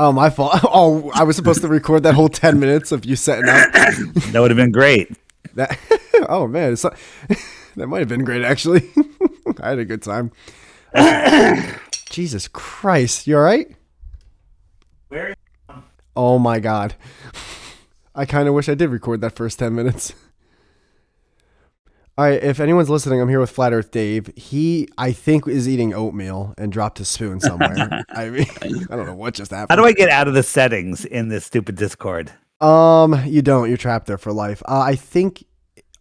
Oh, my fault. Oh, I was supposed to record that whole 10 minutes of you setting up. That would have been great. That, oh, man. That might have been great, actually. I had a good time. Jesus Christ. You all right? Where? Oh, my God. I kind of wish I did record that first 10 minutes. All right, if anyone's listening, I'm here with Flat Earth Dave. He, I think, is eating oatmeal and dropped his spoon somewhere. I mean, I don't know what just happened. How do I get out of the settings in this stupid Discord? You don't. You're trapped there for life. I think.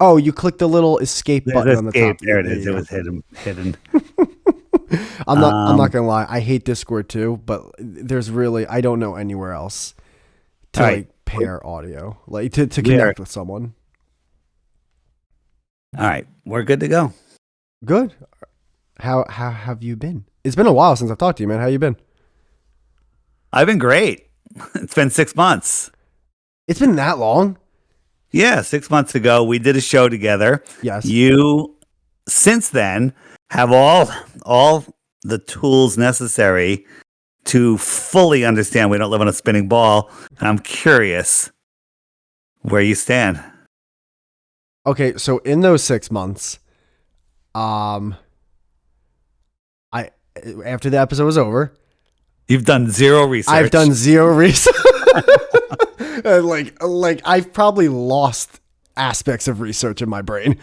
Oh, you clicked the little escape button on the top. There it is. It was hidden. I'm not gonna lie. I hate Discord too, but there's really I don't know anywhere else to like pair audio, like to connect with someone. All right, we're good to go. Good. How have you been? It's been a while since I've talked to you, man. How you been? I've been great. It's been 6 months. It's been that long? Yeah, 6 months ago we did a show together. Yes. You since then have all the tools necessary to fully understand we don't live on a spinning ball. And I'm curious where you stand. Okay, so in those 6 months, after the episode was over, you've done zero research. I've done zero research. like I've probably lost aspects of research in my brain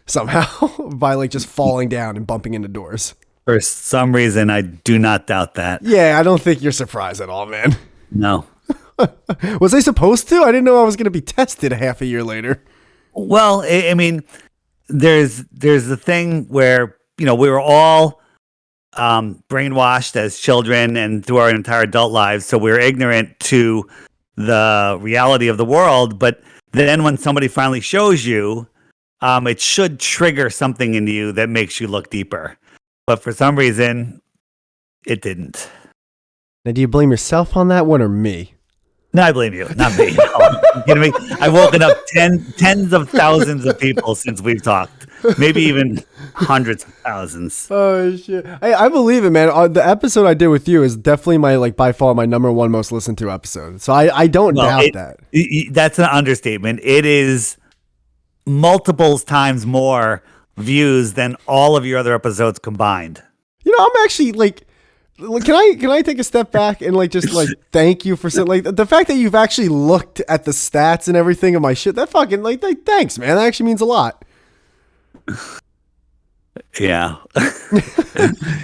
somehow by like just falling down and bumping into doors. For some reason, I do not doubt that. Yeah, I don't think you're surprised at all, man. No. Was I supposed to? I didn't know I was going to be tested half a year later. Well, I mean, there's the thing where, we were all brainwashed as children and through our entire adult lives. So we're ignorant to the reality of the world. But then when somebody finally shows you, it should trigger something in you that makes you look deeper. But for some reason, it didn't. Now, do you blame yourself on that one or me? No, I blame you, not me. Are you kidding me? I've woken up tens of thousands of people since we've talked. Maybe even hundreds of thousands. Oh, shit. I believe it, man. The episode I did with you is definitely by far my number one most listened to episode. So I don't doubt that. That's an understatement. It is multiples times more views than all of your other episodes combined. I'm actually can I take a step back and just thank you for the fact that you've actually looked at the stats and everything of my shit. That fucking thanks, man. That actually means a lot. Yeah.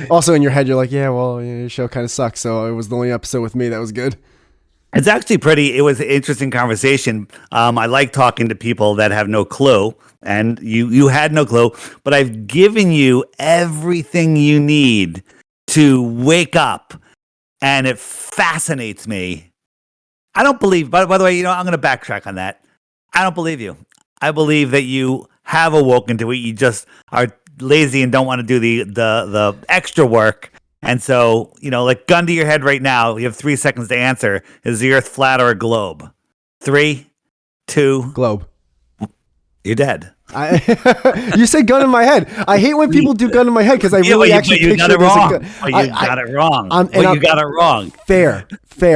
Also in your head, you're like, yeah, well, your show kind of sucks. So it was the only episode with me that was good. It's actually it was an interesting conversation. I like talking to people that have no clue, and you had no clue, but I've given you everything you need to wake up, and it fascinates me. I don't believe, by the way, I'm going to backtrack on that. I don't believe you. I believe that you have awoken to it. You just are lazy and don't want to do the extra work. And so, gun to your head right now, you have 3 seconds to answer. Is the earth flat or a globe? 3, 2. Globe. You're dead. You say gun in my head. I hate when people do gun in my head because I really actually picture got it wrong. You got it wrong. You got it wrong. Fair.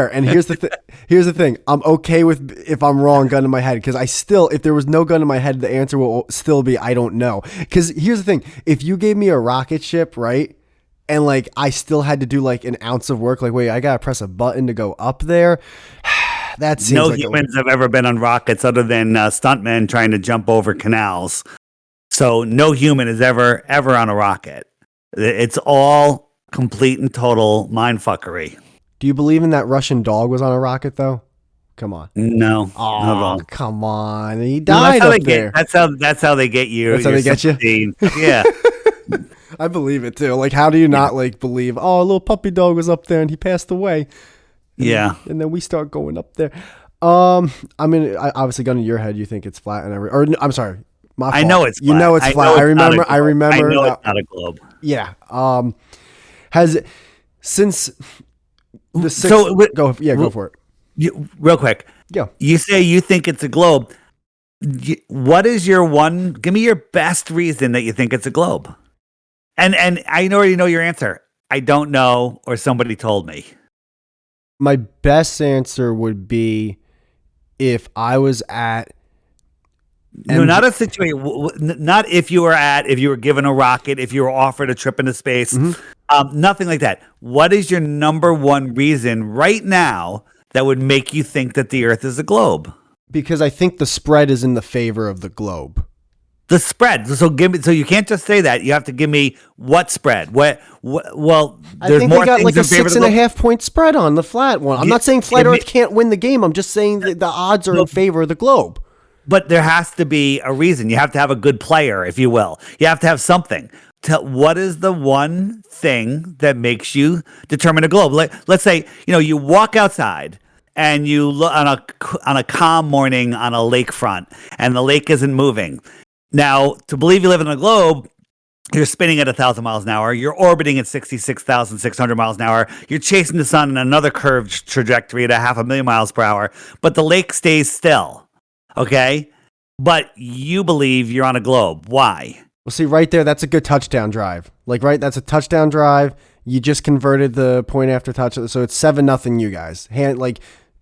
And here's the thing. I'm okay with if I'm wrong, gun in my head, because if there was no gun in my head, the answer will still be I don't know. Because here's the thing: if you gave me a rocket ship, right? And I still had to do an ounce of work. Wait, I gotta press a button to go up there. That seems no humans have ever been on rockets other than stuntmen trying to jump over canals. So no human is ever on a rocket. It's all complete and total mindfuckery. Do you believe in that Russian dog was on a rocket though? Come on. No. Oh, come on. He died up there. That's how they get you. That's how they get you? Yeah. I believe it too. How do you not believe, a little puppy dog was up there and he passed away? And then we start going up there. Obviously gun in your head, you think it's flat I'm sorry. My fault. I know it's flat. You know it's flat. I remember. I know it's not a globe. Yeah. Has it since the sixth, go for it. Real quick. Yeah. You say you think it's a globe. What is give me your best reason that you think it's a globe? And I already know your answer. I don't know, or somebody told me. My best answer would be if I was at No, not a situation. Not if you were given a rocket, if you were offered a trip into space, nothing like that. What is your number one reason right now that would make you think that the Earth is a globe? because I think the spread is in the favor of the globe. The spread. So give me. So you can't just say that. You have to give me what spread. Well, I there's think more they got things like a in favor of the globe. 6.5 point spread on the flat one. I'm not saying flat Earth can't win the game. I'm just saying that the odds are in favor of the globe. But there has to be a reason. You have to have a good player, if you will. You have to have something. What is the one thing that makes you determine a globe? Let's say you walk outside and you look on a calm morning on a lakefront, and the lake isn't moving. Now, to believe you live in a globe, you're spinning at 1,000 miles an hour. You're orbiting at 66,600 miles an hour. You're chasing the sun in another curved trajectory at 500,000 miles per hour. But the lake stays still. Okay? But you believe you're on a globe. Why? Well, see, right there, that's a good touchdown drive. That's a touchdown drive. You just converted the point after touch, so it's 7-0 you guys.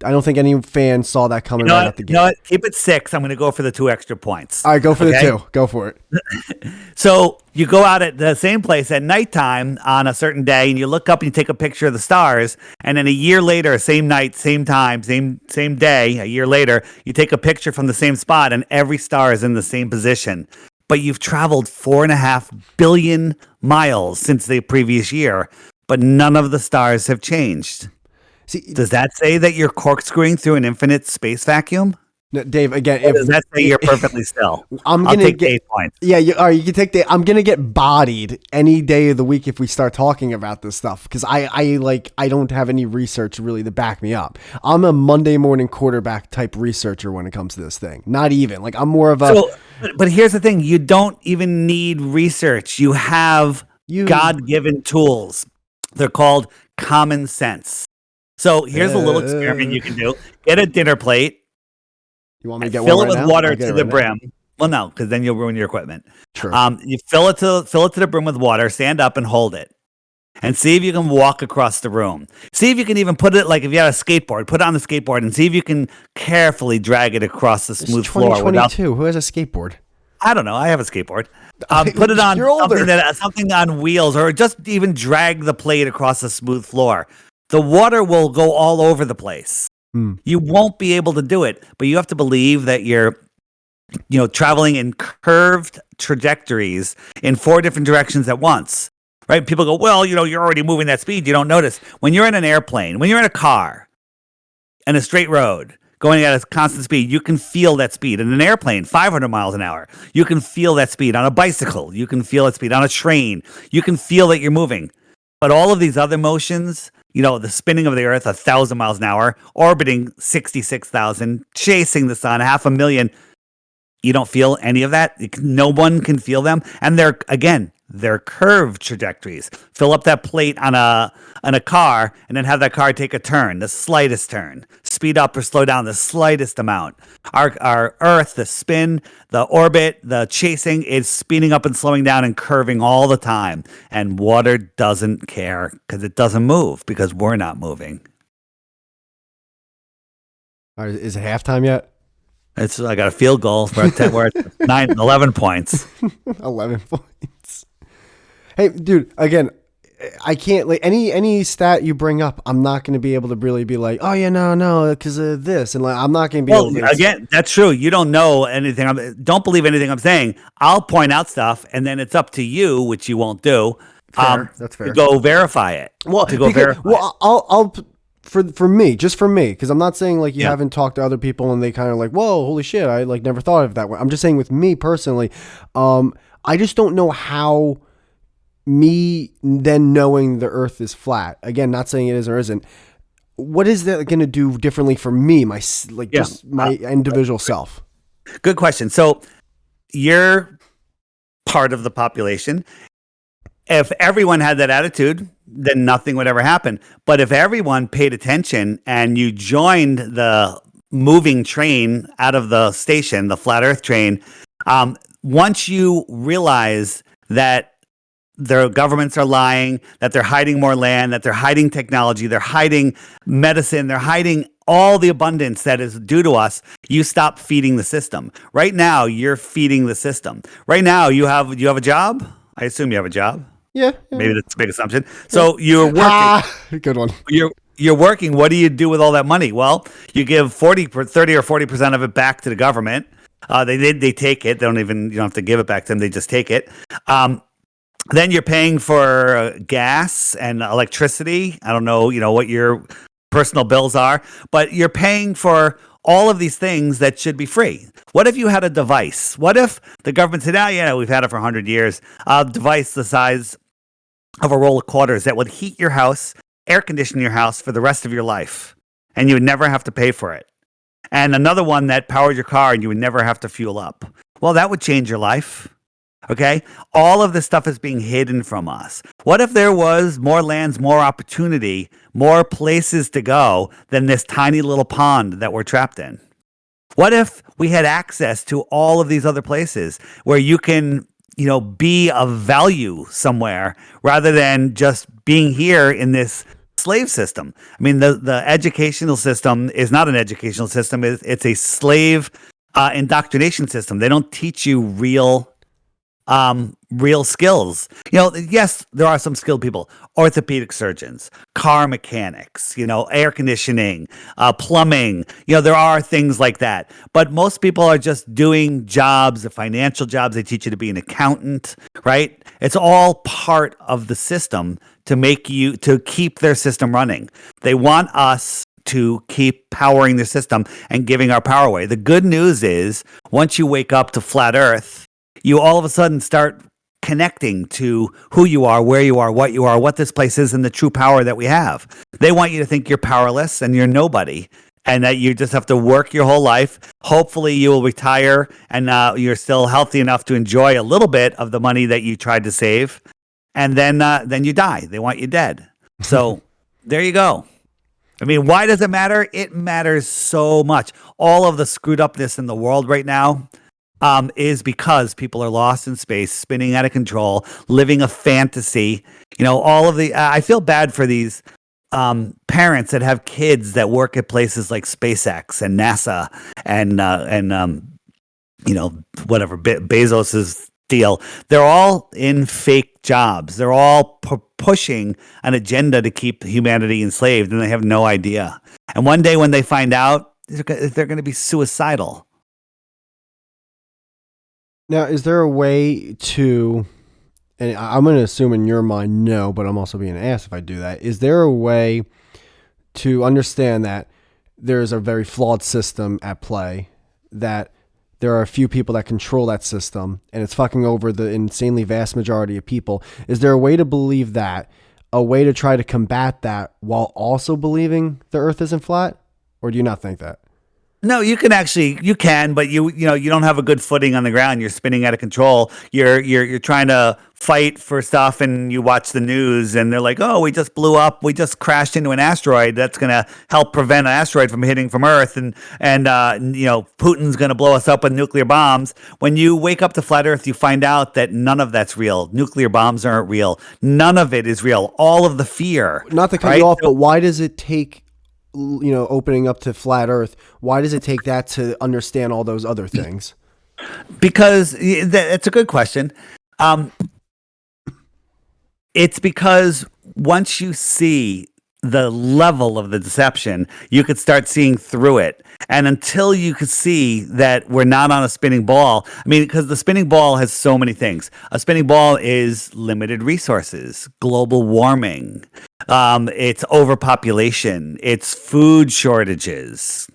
I don't think any fan saw that coming right out the gate. You know what? Keep it 6. I'm going to go for the 2 extra points. All right, go for the 2. Go for it. So you go out at the same place at nighttime on a certain day, and you look up and you take a picture of the stars. And then a year later, same night, same time, same day, a year later, you take a picture from the same spot, and every star is in the same position. But you've traveled 4.5 billion miles since the previous year, but none of the stars have changed. See, does that say that you're corkscrewing through an infinite space vacuum? No, Dave, again, does that say you're perfectly still? I'll take 8 points. Yeah, all right, you can take the. I'm gonna get bodied any day of the week if we start talking about this stuff because I don't have any research really to back me up. I'm a Monday morning quarterback type researcher when it comes to this thing. Not even I'm more of a. But here's the thing: you don't even need research. You have God-given tools. They're called common sense. So here's a little experiment you can do. Get a dinner plate. You want me to get fill one it right with now? water to the brim. Well, no, because then you'll ruin your equipment. True. You fill it to the brim with water. Stand up and hold it, and see if you can walk across the room. See if you can even put it if you had a skateboard. Put it on the skateboard and see if you can carefully drag it across the smooth floor. 2022. Who has a skateboard? I don't know. I have a skateboard. Put it on something on wheels, or just even drag the plate across the smooth floor. The water will go all over the place. You won't be able to do it, but you have to believe that you're, traveling in curved trajectories in 4 different directions at once, right? People go, well, you're already moving that speed. You don't notice. When you're in an airplane, when you're in a car, and a straight road, going at a constant speed, you can feel that speed. In an airplane, 500 miles an hour, you can feel that speed. On a bicycle, you can feel that speed. On a train, you can feel that you're moving. But all of these other motions, the spinning of the Earth 1,000 miles an hour, orbiting 66,000, chasing the sun 500,000, you don't feel any of that. No one can feel them. And they're curved trajectories. Fill up that plate on a car and then have that car take a turn, the slightest turn. Speed up or slow down the slightest amount. Our Earth, the spin, the orbit, the chasing is speeding up and slowing down and curving all the time. And water doesn't care because it doesn't move because we're not moving. All right, is it halftime yet? I got a field goal. We're at 11 points. 11 points. Hey, dude, again, I can't any stat you bring up, I'm not going to be able to really be like, oh yeah, no, because of this, and I'm not going to be able to. Again, that's true. You don't know anything. Don't believe anything I'm saying. I'll point out stuff, and then it's up to you, which you won't do. That's fair. To go verify it. I'll for me, because I'm not saying you haven't talked to other people and they kind of whoa, holy shit, I never thought of it that way. I'm just saying with me personally, I just don't know how. Me then knowing the Earth is flat, again, not saying it is or isn't, what is that going to do differently for me, just my individual self? Good question. So you're part of the population. If everyone had that attitude, then nothing would ever happen. But if everyone paid attention and you joined the moving train out of the station, the flat Earth train, once you realize that their governments are lying, that they're hiding more land, that they're hiding technology, they're hiding medicine, they're hiding all the abundance that is due to us, you stop feeding the system. Right now, you're feeding the system. Right now, you have a job? I assume you have a job. Yeah. Maybe that's a big assumption. So you're working. Good one. You're working. What do you do with all that money? Well, you give 30 or 40% of it back to the government. They take it. You don't have to give it back to them. They just take it. Then you're paying for gas and electricity. I don't know, what your personal bills are, but you're paying for all of these things that should be free. What if you had a device? What if the government said, we've had it for 100 years, a device the size of a roll of quarters that would heat your house, air condition your house for the rest of your life, and you would never have to pay for it. And another one that powered your car and you would never have to fuel up. Well, that would change your life. Okay? All of this stuff is being hidden from us. What if there was more lands, more opportunity, more places to go than this tiny little pond that we're trapped in? What if we had access to all of these other places where you can, be of value somewhere rather than just being here in this slave system? I mean, the educational system is not an educational system. It's a slave indoctrination system. They don't teach you real skills. Yes, there are some skilled people, orthopedic surgeons, car mechanics, air conditioning, plumbing, there are things like that. But most people are just doing jobs, the financial jobs. They teach you to be an accountant, right? It's all part of the system to keep their system running. They want us to keep powering the system and giving our power away. The good news is once you wake up to flat Earth, you all of a sudden start connecting to who you are, where you are, what this place is, and the true power that we have. They want you to think you're powerless and you're nobody, and that you just have to work your whole life. Hopefully you will retire and you're still healthy enough to enjoy a little bit of the money that you tried to save, and then you die. They want you dead. So there you go. I mean, why does it matter? It matters so much. All of the screwed upness in the world right now is because people are lost in space, spinning out of control, living a fantasy. All of I feel bad for these parents that have kids that work at places like SpaceX and NASA and whatever Bezos's deal. They're all in fake jobs. They're all pushing an agenda to keep humanity enslaved, and they have no idea. And one day when they find out, they're going to be suicidal. Now, is there a way to, and I'm going to assume in your mind, no, but I'm also being asked if I do that. Is there a way to understand that there's a very flawed system at play, that there are a few people that control that system, and it's fucking over the insanely vast majority of people? Is there a way to believe that, a way to try to combat that while also believing the Earth isn't flat? Or do you not think that? No, you can, but you don't have a good footing on the ground. You're spinning out of control. You're trying to fight for stuff, and you watch the news, and they're like, "Oh, we just blew up. We just crashed into an asteroid. That's going to help prevent an asteroid from hitting from Earth, and Putin's going to blow us up with nuclear bombs." When you wake up to flat Earth, you find out that none of that's real. Nuclear bombs aren't real. None of it is real. All of the fear. Not to cut you off, but why does it take, opening up to flat Earth, why does it take that to understand all those other things? Because it's a good question. It's because once you see the level of the deception, you could start seeing through it. And until you could see that we're not on a spinning ball, because the spinning ball has so many things. A spinning ball is limited resources, global warming, it's overpopulation, it's food shortages,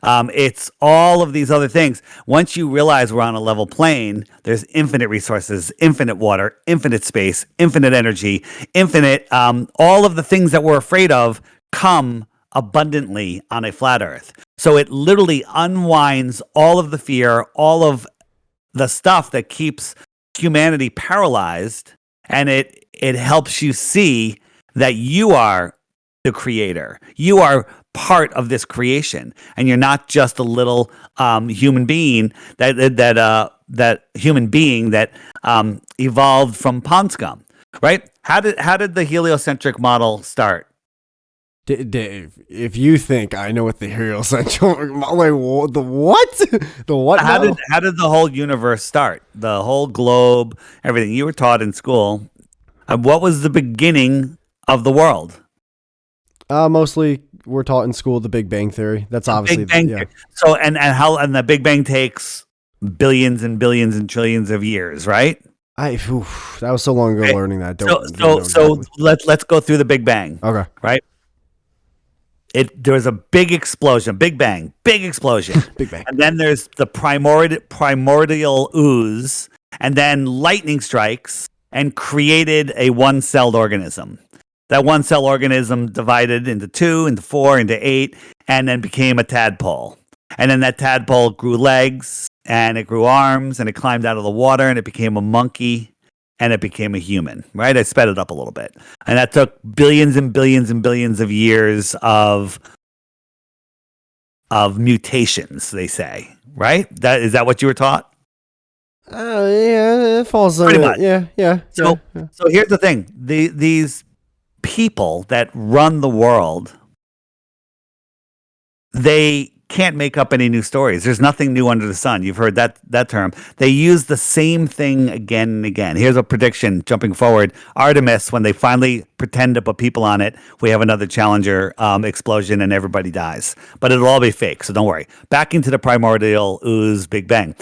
it's all of these other things. Once you realize we're on a level plane, there's infinite resources, infinite water, infinite space, infinite energy, infinite, all of the things that we're afraid of come abundantly on a flat Earth. So it literally unwinds all of the fear, all of the stuff that keeps humanity paralyzed, and it helps you see that you are the creator. You are part of this creation, and you're not just a little human being that evolved from pond scum. right? How did the heliocentric model start? Dave, if you think I know what the heliocentric, like the what? The what? How Now? did the whole universe start? The whole globe, everything you were taught in school. What was the beginning of the world? Mostly we're taught in school the Big Bang Theory. That's obviously Big Bang yeah. Theory. So and the Big Bang takes billions and billions and trillions of years, right? That was so long ago Okay. learning that. So Don't so know so exactly. let's go through the Big Bang, Okay. right? There was a big explosion, Big Bang, big explosion, Big Bang. and then there's the primordial ooze, and then lightning strikes and created a one-celled organism. That one-cell organism divided into two, into four, into eight, and then became a tadpole. And then that tadpole grew legs, and it grew arms, and it climbed out of the water, and it became a monkey, and it became a human, right? I sped it up a little bit. And that took billions and billions and billions of years of mutations, they say, right? Is that what you were taught? Yeah, it falls Pretty under much. yeah. So Yeah. so here's the thing. These people that run the world, they can't make up any new stories. There's nothing new under the sun. You've heard that term. They use the same thing again and again. Here's a prediction jumping forward. Artemis, when they finally pretend to put people on it, we have another Challenger explosion and everybody dies. But it'll all be fake, so don't worry. Back into the primordial ooze Big Bang.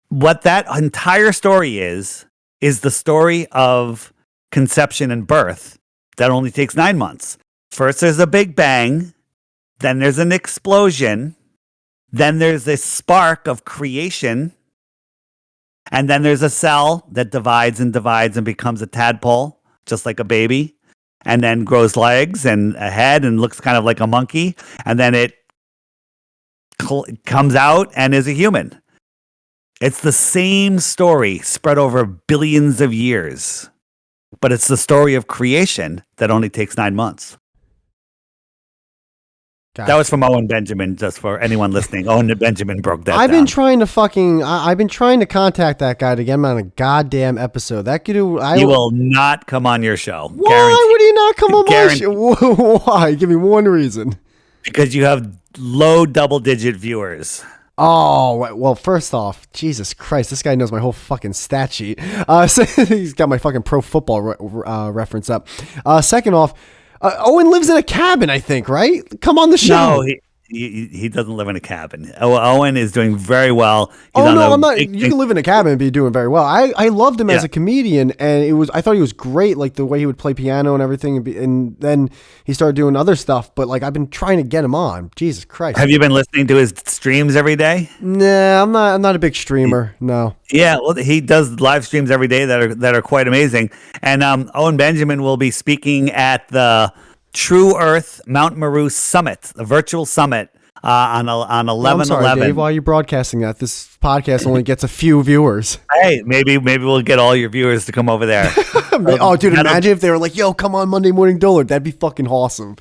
What that entire story is the story of conception and birth that only takes 9 months. First there's a Big Bang, then there's an explosion, then there's this spark of creation, and then there's a cell that divides and divides and becomes a tadpole, just like a baby, and then grows legs and a head and looks kind of like a monkey, and then it comes out and is a human. It's the same story spread over billions of years, but it's the story of creation that only takes 9 months. Gotcha. That was from Owen Benjamin, just for anyone listening. Owen Benjamin broke that I've down. been trying to contact that guy to get him on a goddamn episode. That could do. He will not come on your show. Why Guaranteed. would he not come on my Guaranteed. show? Why? Give me one reason. Because you have low double-digit viewers. Oh, well, first off, Jesus Christ, this guy knows my whole fucking stat sheet. So he's got my fucking pro football reference up. Second off, Owen lives in a cabin, I think, right? Come on the show. No, he doesn't live in a cabin. Owen is doing very well. He's I'm not. You can live in a cabin and be doing very well. I loved him as a comedian, and I thought he was great, like the way he would play piano and everything. And then he started doing other stuff. But like I've been trying to get him on. Jesus Christ. Have you been listening to his streams every day? Nah, I'm not a big streamer. No. Yeah, well, he does live streams every day that are quite amazing. And Owen Benjamin will be speaking at the True Earth Mount Meru Summit, the virtual summit on 11/11. I'm sorry, Dave. Why are you broadcasting that? This podcast only gets a few viewers. Hey, maybe we'll get all your viewers to come over there. Oh, dude, imagine if they were like, "Yo, come on Monday Morning Dullard." That'd be fucking awesome.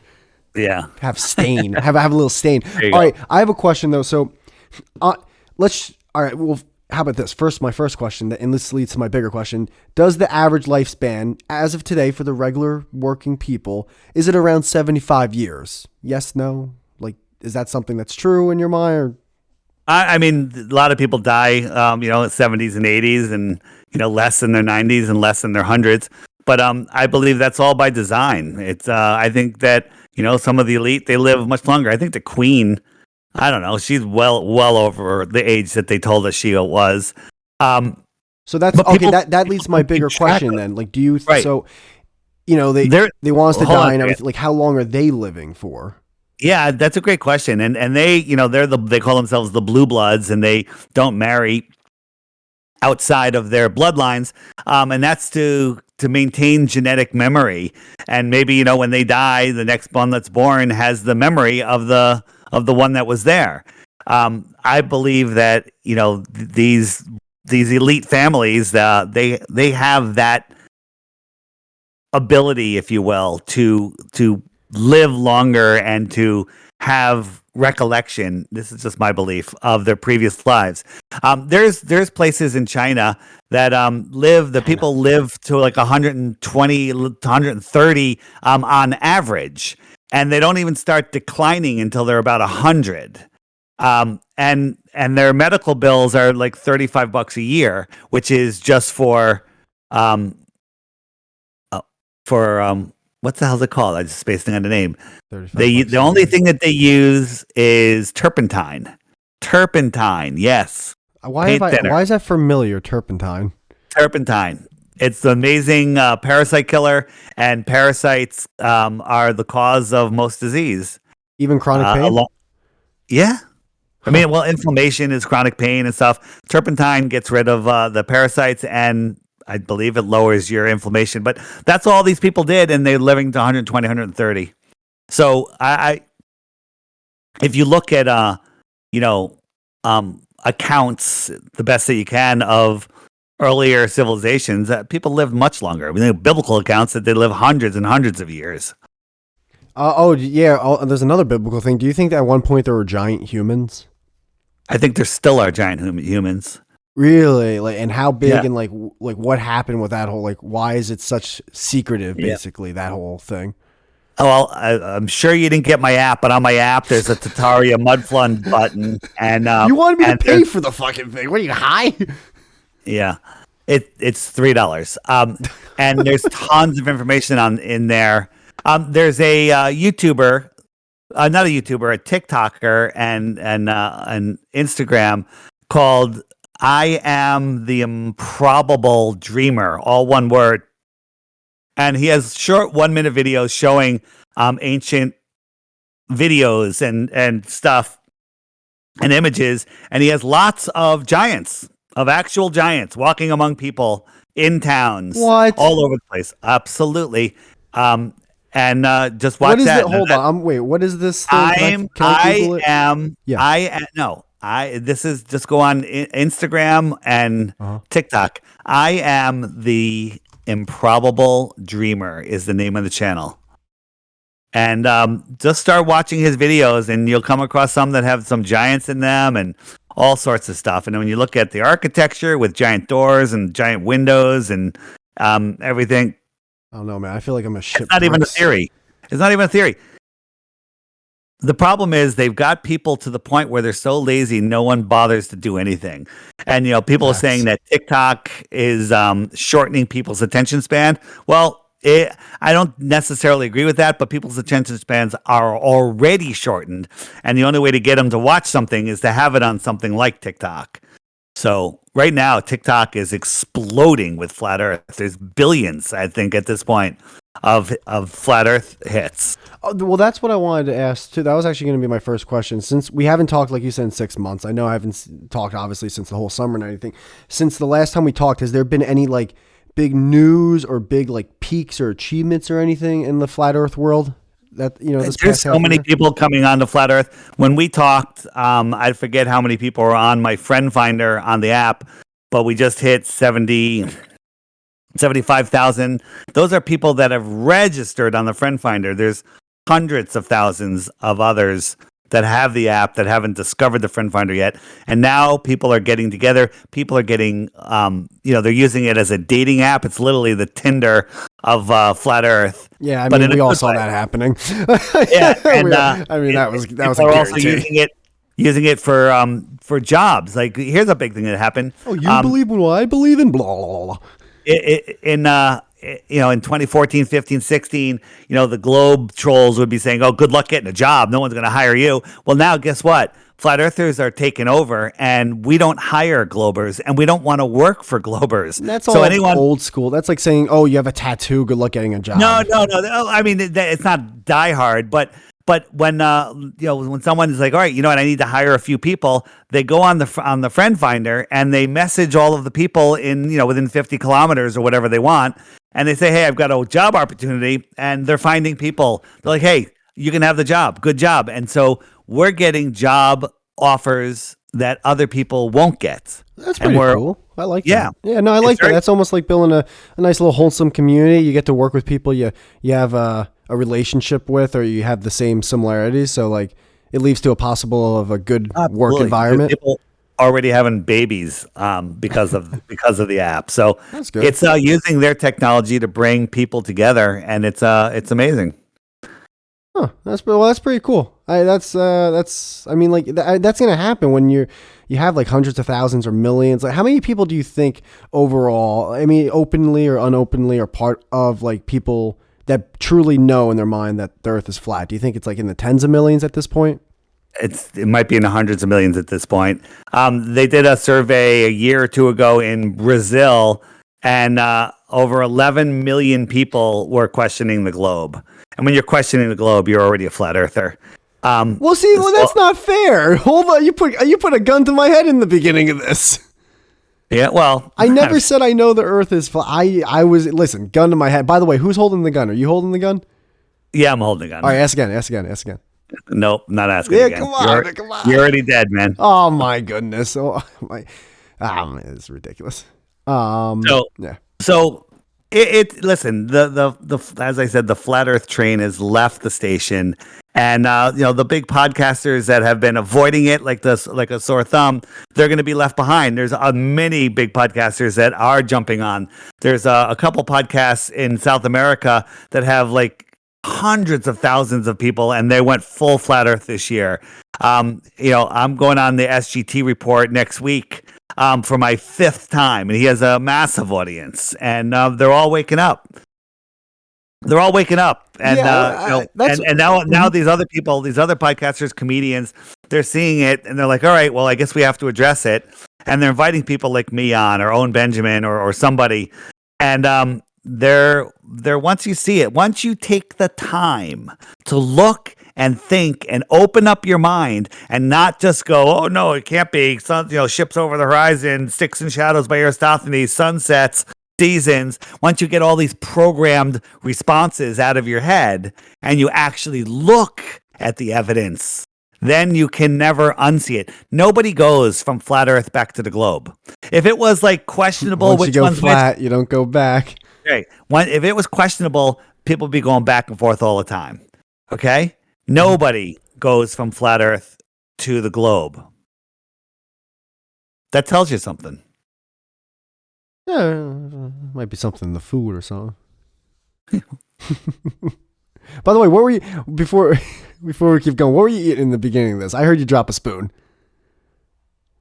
Yeah. Have stain. have a little stain. All you go. right, I have a question though. So, all right. Well, how about this? My first question, and this leads to my bigger question. Does the average lifespan, as of today, for the regular working people, is it around 75 years? Yes, no? Like, is that something that's true in your mind? Or? I mean, a lot of people die, in 70s and 80s and, less in their 90s and less in their hundreds. But I believe that's all by design. It's I think that, some of the elite, they live much longer. I think the Queen, I don't know, she's well over the age that they told us she was. So that's okay. That leads to my bigger question then. Like, do you right. So, they want us to die and everything. Like, how long are they living for? Yeah, that's a great question. And they, they call themselves the blue bloods, and they don't marry outside of their bloodlines. And that's to maintain genetic memory. And maybe, when they die, the next one that's born has the memory of the one that was there. I believe that, these elite families, they have that ability, if you will, to live longer and to have recollection. This is just my belief of their previous lives. There's places in China that the people live to like 120 to 130 on average, and they don't even start declining until they're about 100. And their medical bills are like $35 a year, which is just for what the hell's it called? I just spaced on the name. The only thing that they use is turpentine. Turpentine, yes. Why is that familiar? Turpentine. Turpentine. It's an amazing parasite killer, and parasites are the cause of most disease. Even chronic pain? Yeah. I mean, well, inflammation is chronic pain and stuff. Turpentine gets rid of the parasites, and I believe it lowers your inflammation. But that's all these people did, and they're living to 120, 130. So if you look at accounts, the best that you can of earlier civilizations, people lived much longer. I mean, biblical accounts that they live hundreds and hundreds of years. There's another biblical thing. Do you think that at one point there were giant humans? I think there still are giant humans. Really? Like, and how big and like what happened with that whole, like, why is it such secretive, basically, that whole thing? Oh, well, I'm sure you didn't get my app, but on my app, there's a Tataria Mudflun button. And you wanted me to pay for the fucking thing. What are you, high? Yeah. It's $3. And there's tons of information in there. There's a YouTuber, not a YouTuber, a TikToker and Instagram called I Am the Improbable Dreamer, all one word. And he has short 1-minute videos showing ancient videos and stuff and images. And he has lots of giants, of actual giants walking among people in towns. What? All over the place. Absolutely. And just watch what is that. Hold on. Wait, what is this thing? This is just go on Instagram and TikTok. I Am the Improbable Dreamer is the name of the channel. And just start watching his videos and you'll come across some that have some giants in them and all sorts of stuff. And when you look at the architecture with giant doors and giant windows and everything. I don't know, man. I feel like I'm a shit. It's not even a theory. It's not even a theory. The problem is they've got people to the point where they're so lazy, no one bothers to do anything. And, people are saying that TikTok is shortening people's attention span. Well, I don't necessarily agree with that, but people's attention spans are already shortened. And the only way to get them to watch something is to have it on something like TikTok. So right now, TikTok is exploding with flat Earth. There's billions, I think, at this point of flat Earth hits. Oh, well, that's what I wanted to ask too. That was actually going to be my first question. Since we haven't talked, like you said, in 6 months, I know I haven't talked obviously since the whole summer and everything. Since the last time we talked, has there been any like big news or big like peaks or achievements or anything in the flat Earth world? That there's so many people coming on to flat Earth. When we talked, I forget how many people were on my friend finder on the app, but we just hit 75,000. Those are people that have registered on the friend finder. There's hundreds of thousands of others that have the app that haven't discovered the friend finder yet. And now people are getting together. People are getting, they're using it as a dating app. It's literally the Tinder of flat Earth. Yeah, I mean, we all saw that happening. Yeah, and that was a also using it for jobs. Like, here's a big thing that happened. Oh, you believe in what I believe in? Blah blah blah. In 2014, 15, 16, the Globe trolls would be saying, "Oh, good luck getting a job. No one's going to hire you." Well, now guess what? Flat Earthers are taking over, and we don't hire Globers, and we don't want to work for Globers. And that's all old school. That's like saying, "Oh, you have a tattoo. Good luck getting a job." No. I mean, it's not die hard, but when when someone is like, all right, you know what, I need to hire a few people, they go on the friend finder and they message all of the people in within 50 kilometers or whatever they want, and they say, hey, I've got a job opportunity, and they're finding people. They're like, hey, you can have the job, good job, and so we're getting job offers that other people won't get. That's pretty cool. I like that. Yeah, no, I like that. That's almost like building a nice little wholesome community. You get to work with people you have a relationship with, or you have the same similarities. So like, it leads to a possible of a good work Absolutely. environment. People already having babies because of the app. So That's good. it's using their technology to bring people together, and it's amazing. Huh, that's pretty cool. That's I mean, like that's gonna happen when you have like hundreds of thousands or millions. Like, how many people do you think overall? I mean, openly or unopenly, are part of like people that truly know in their mind that the Earth is flat? Do you think it's like in the tens of millions at this point? It might be in the hundreds of millions at this point. They did a survey a year or two ago in Brazil, and over 11 million people were questioning the globe. And when you're questioning the globe, you're already a flat earther. Well, that's not fair. Hold on, you put a gun to my head in the beginning of this. Yeah, well, I never said I know the Earth is flat. Listen, gun to my head. By the way, who's holding the gun? Are you holding the gun? Yeah, I'm holding the gun. All right, ask again. Nope, not asking Yeah, again. come on. You're already dead, man. Oh my goodness. Man, it's ridiculous. Yeah. So listen, the as I said, the flat Earth train has left the station, and the big podcasters that have been avoiding it like a sore thumb, they're going to be left behind. There's many big podcasters that are jumping on. There's a couple podcasts in South America that have like hundreds of thousands of people, and they went full flat Earth this year. I'm going on the SGT report next week for my 5th time, and he has a massive audience, and they're all waking up. They're all waking up, and and now these other people, these other podcasters, comedians, they're seeing it, and they're like, all right, well, I guess we have to address it, and they're inviting people like me on, or Owen Benjamin, or somebody, and they're once you see it, once you take the time to look and think and open up your mind and not just go, oh no, it can't be. Ships over the horizon, Sticks and Shadows by Aristophanes, sunsets, seasons. Once you get all these programmed responses out of your head and you actually look at the evidence, then you can never unsee it. Nobody goes from flat Earth back to the globe. If it was like questionable, once you go flat, you don't go back. Okay. If it was questionable, people would be going back and forth all the time. Okay? Nobody goes from flat Earth to the globe. That tells you something. Yeah, might be something in the food or something. By the way, what were you before we keep going? What were you eating in the beginning of this? I heard you drop a spoon.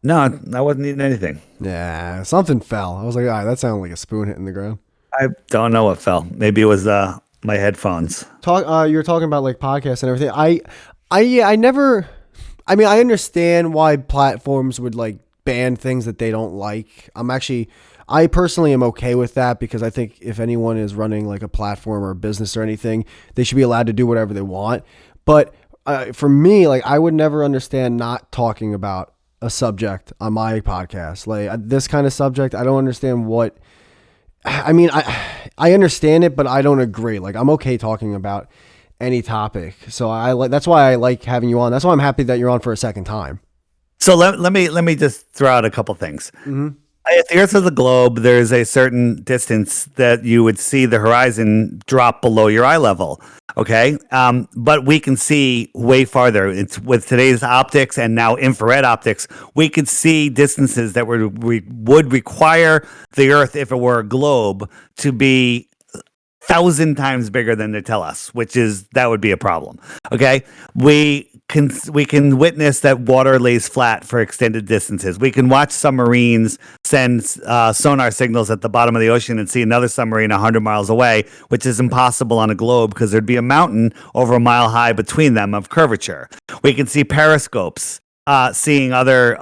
No, I wasn't eating anything. Yeah, something fell. I was like, all right, that sounded like a spoon hitting the ground. I don't know what fell. Maybe it was my headphones. You were talking about like podcasts and everything. I never. I mean, I understand why platforms would like ban things that they don't like. I personally am okay with that, because I think if anyone is running like a platform or a business or anything, they should be allowed to do whatever they want. But for me, like, I would never understand not talking about a subject on my podcast. Like this kind of subject, I don't understand what. I mean, I understand it, but I don't agree. Like, I'm okay talking about any topic. So that's why I like having you on. That's why I'm happy that you're on for a second time. So let me just throw out a couple things. Mm-hmm. If the Earth is a globe, there's a certain distance that you would see the horizon drop below your eye level. Okay. But we can see way farther. It's with today's optics and now infrared optics, we could see distances that would require the Earth, if it were a globe, to be 1,000 times bigger than they tell us, that would be a problem. Okay. We can witness that water lays flat for extended distances. We can watch submarines send sonar signals at the bottom of the ocean and see another submarine 100 miles away, which is impossible on a globe because there'd be a mountain over a mile high between them of curvature. We can see periscopes, seeing other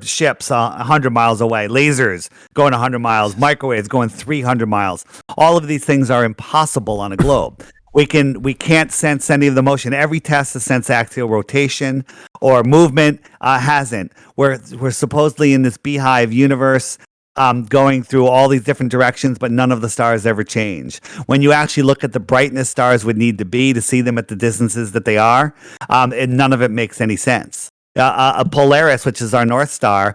ships 100 miles away, lasers going 100 miles, microwaves going 300 miles. All of these things are impossible on a globe. We can't sense any of the motion. Every test to sense axial rotation or movement hasn't. We're supposedly in this beehive universe, going through all these different directions, but none of the stars ever change. When you actually look at the brightness stars would need to be to see them at the distances that they are, and none of it makes any sense. A Polaris, which is our North Star,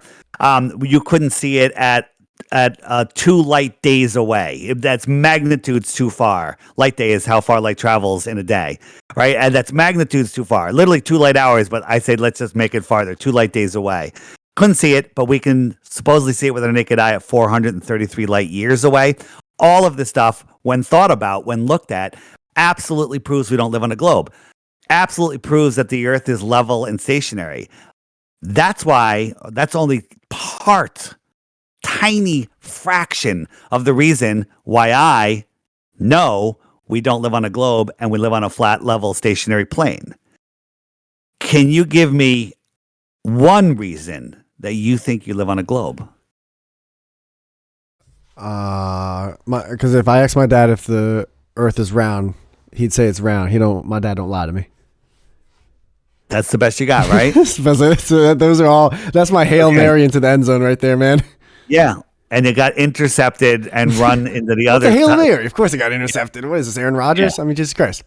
you couldn't see it at at 2 light days away. That's magnitudes too far. Light day is how far light travels in a day, right? And that's magnitudes too far. Literally 2 light hours, but I say let's just make it farther. 2 light days away. Couldn't see it, but we can supposedly see it with our naked eye at 433 light years away. All of this stuff, when thought about, when looked at, absolutely proves we don't live on a globe. Absolutely proves that the Earth is level and stationary. That's why that's only tiny fraction of the reason why I know we don't live on a globe and we live on a flat, level, stationary plane. Can you give me one reason that you think you live on a globe? Because if I ask my dad if the Earth is round, he'd say it's round. My dad don't lie to me. That's the best you got, right? So those are all. That's my Hail Mary into the end zone right there, man. Yeah, and it got intercepted and run into the other. It's a Hail Mary. Of course, it got intercepted. What is this, Aaron Rodgers? Yeah. I mean, Jesus Christ.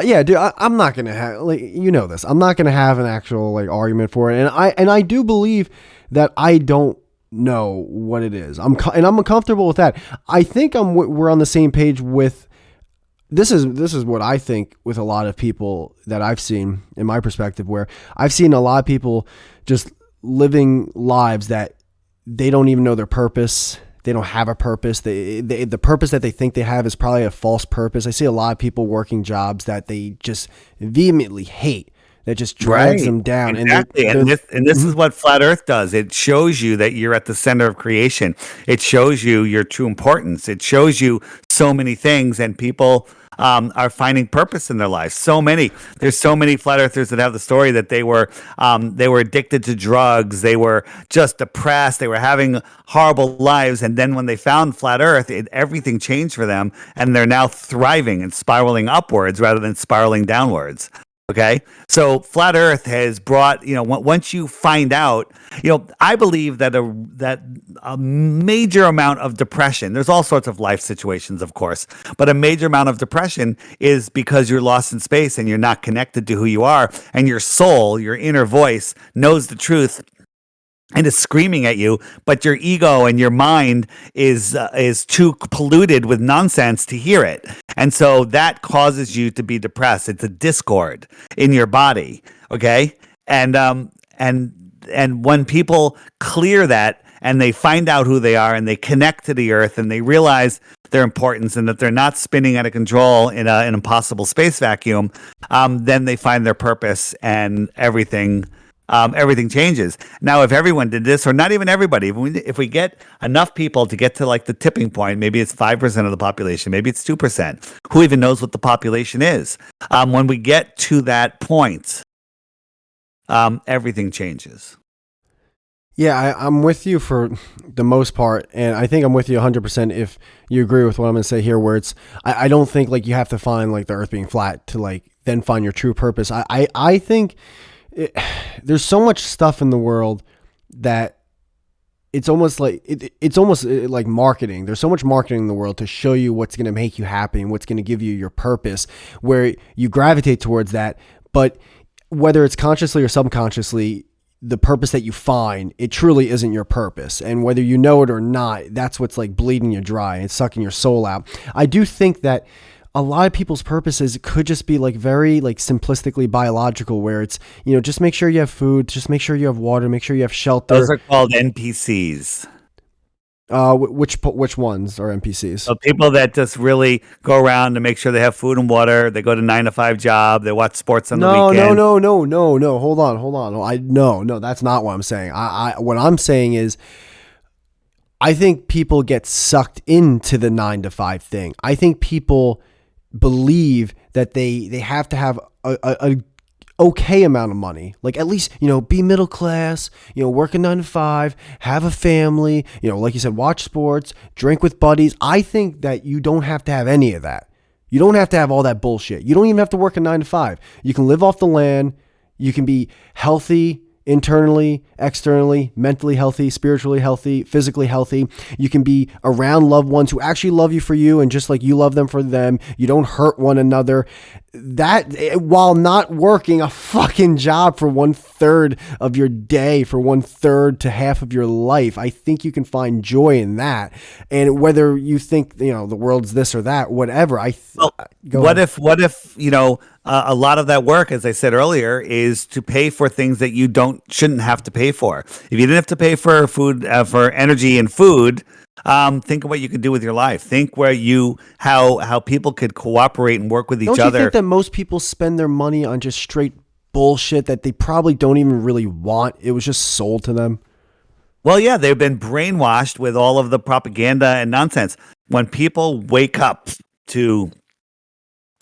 Yeah, dude. I'm not gonna have this. I'm not gonna have an actual argument for it, and I do believe that I don't know what it is. I'm comfortable with that. I think we're on the same page with. This is what I think with a lot of people that I've seen in my perspective, where I've seen a lot of people just living lives that they don't even know their purpose. They don't have a purpose. The purpose that they think they have is probably a false purpose. I see a lot of people working jobs that they just vehemently hate. That just drags them down. Exactly. And this is what Flat Earth does. It shows you that you're at the center of creation. It shows you your true importance. It shows you so many things, and people are finding purpose in their lives. There's so many flat earthers that have the story that they were addicted to drugs. They were just depressed. They were having horrible lives. And then when they found flat earth, everything changed for them. And they're now thriving and spiraling upwards rather than spiraling downwards. Okay. So flat earth has brought, once you find out, I believe that a major amount of depression, there's all sorts of life situations, of course, but a major amount of depression is because you're lost in space and you're not connected to who you are, and your soul, your inner voice knows the truth and is screaming at you, but your ego and your mind is too polluted with nonsense to hear it. And so that causes you to be depressed. It's a discord in your body, okay? And when people clear that and they find out who they are and they connect to the earth and they realize their importance and that they're not spinning out of control in an impossible space vacuum, then they find their purpose and everything changes. Now, if everyone did this, or not even everybody, if we get enough people to get to the tipping point, maybe it's 5% of the population, maybe it's 2%. Who even knows what the population is? When we get to that point, everything changes. Yeah, I'm with you for the most part, and I think I'm with you 100% if you agree with what I'm going to say here, where I don't think you have to find the earth being flat to then find your true purpose. I think there's so much stuff in the world that it's almost like marketing. There's so much marketing in the world to show you what's going to make you happy and what's going to give you your purpose, where you gravitate towards that. But whether it's consciously or subconsciously, the purpose that you find, it truly isn't your purpose. And whether you know it or not, that's what's bleeding you dry and sucking your soul out. I do think that a lot of people's purposes could just be very simplistically biological, where it's, just make sure you have food, just make sure you have water, make sure you have shelter. Those are called NPCs. Which ones are NPCs? So people that just really go around to make sure they have food and water. They go to 9-to-5 job. They watch sports on the weekend. No. Hold on. No, that's not what I'm saying. What I'm saying is, I think people get sucked into the 9-to-5 thing. I think people believe that they have to have a okay amount of money, at least be middle class, work a 9-to-5, have a family, like you said, watch sports, drink with buddies. I think that you don't have to have any of that. You don't have to have all that bullshit. You don't even have to work a 9-to-5. You can live off the land. You can be healthy. internally, externally, mentally healthy, spiritually healthy, physically healthy. You can be around loved ones who actually love you for you, and just like you love them for them, you don't hurt one another. That, while not working a fucking job for 1/3 of your day, for 1/3 to half of your life, I think you can find joy in that. And whether you think, the world's this or that, whatever, what if a lot of that work, as I said earlier, is to pay for things that you shouldn't have to pay for. If you didn't have to pay for food, for energy and food, think of what you could do with your life. Think how people could cooperate and work with each other. Don't you think that most people spend their money on just straight bullshit that they probably don't even really want? It was just sold to them. Well, yeah, they've been brainwashed with all of the propaganda and nonsense. When people wake up to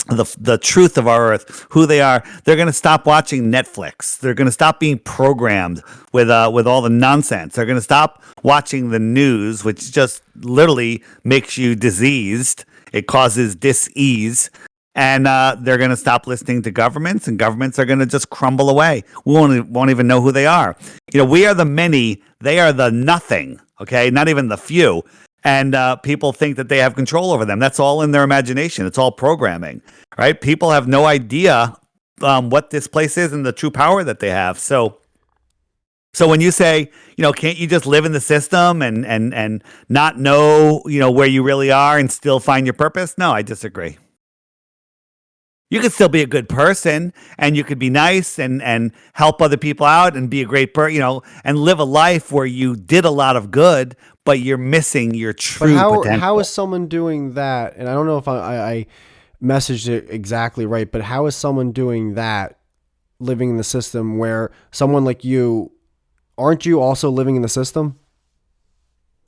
the truth of our earth, who they are, they're going to stop watching Netflix. They're going to stop being programmed with all the nonsense. They're going to stop watching the news, which just literally makes you diseased. It causes dis-ease. And they're going to stop listening to governments, and governments are going to just crumble away. We won't even know who they are. We are the many, they are the nothing, okay? Not even the few. And people think that they have control over them. That's all in their imagination. It's all programming, right? People have no idea what this place is and the true power that they have. So when you say, can't you just live in the system and not know, where you really are and still find your purpose? No, I disagree. You could still be a good person, and you could be nice and help other people out and be a great person, and live a life where you did a lot of good, but you're missing your true potential. How is someone doing that? And I don't know if I messaged it exactly right, but how is someone doing that, living in the system where someone like you, aren't you also living in the system?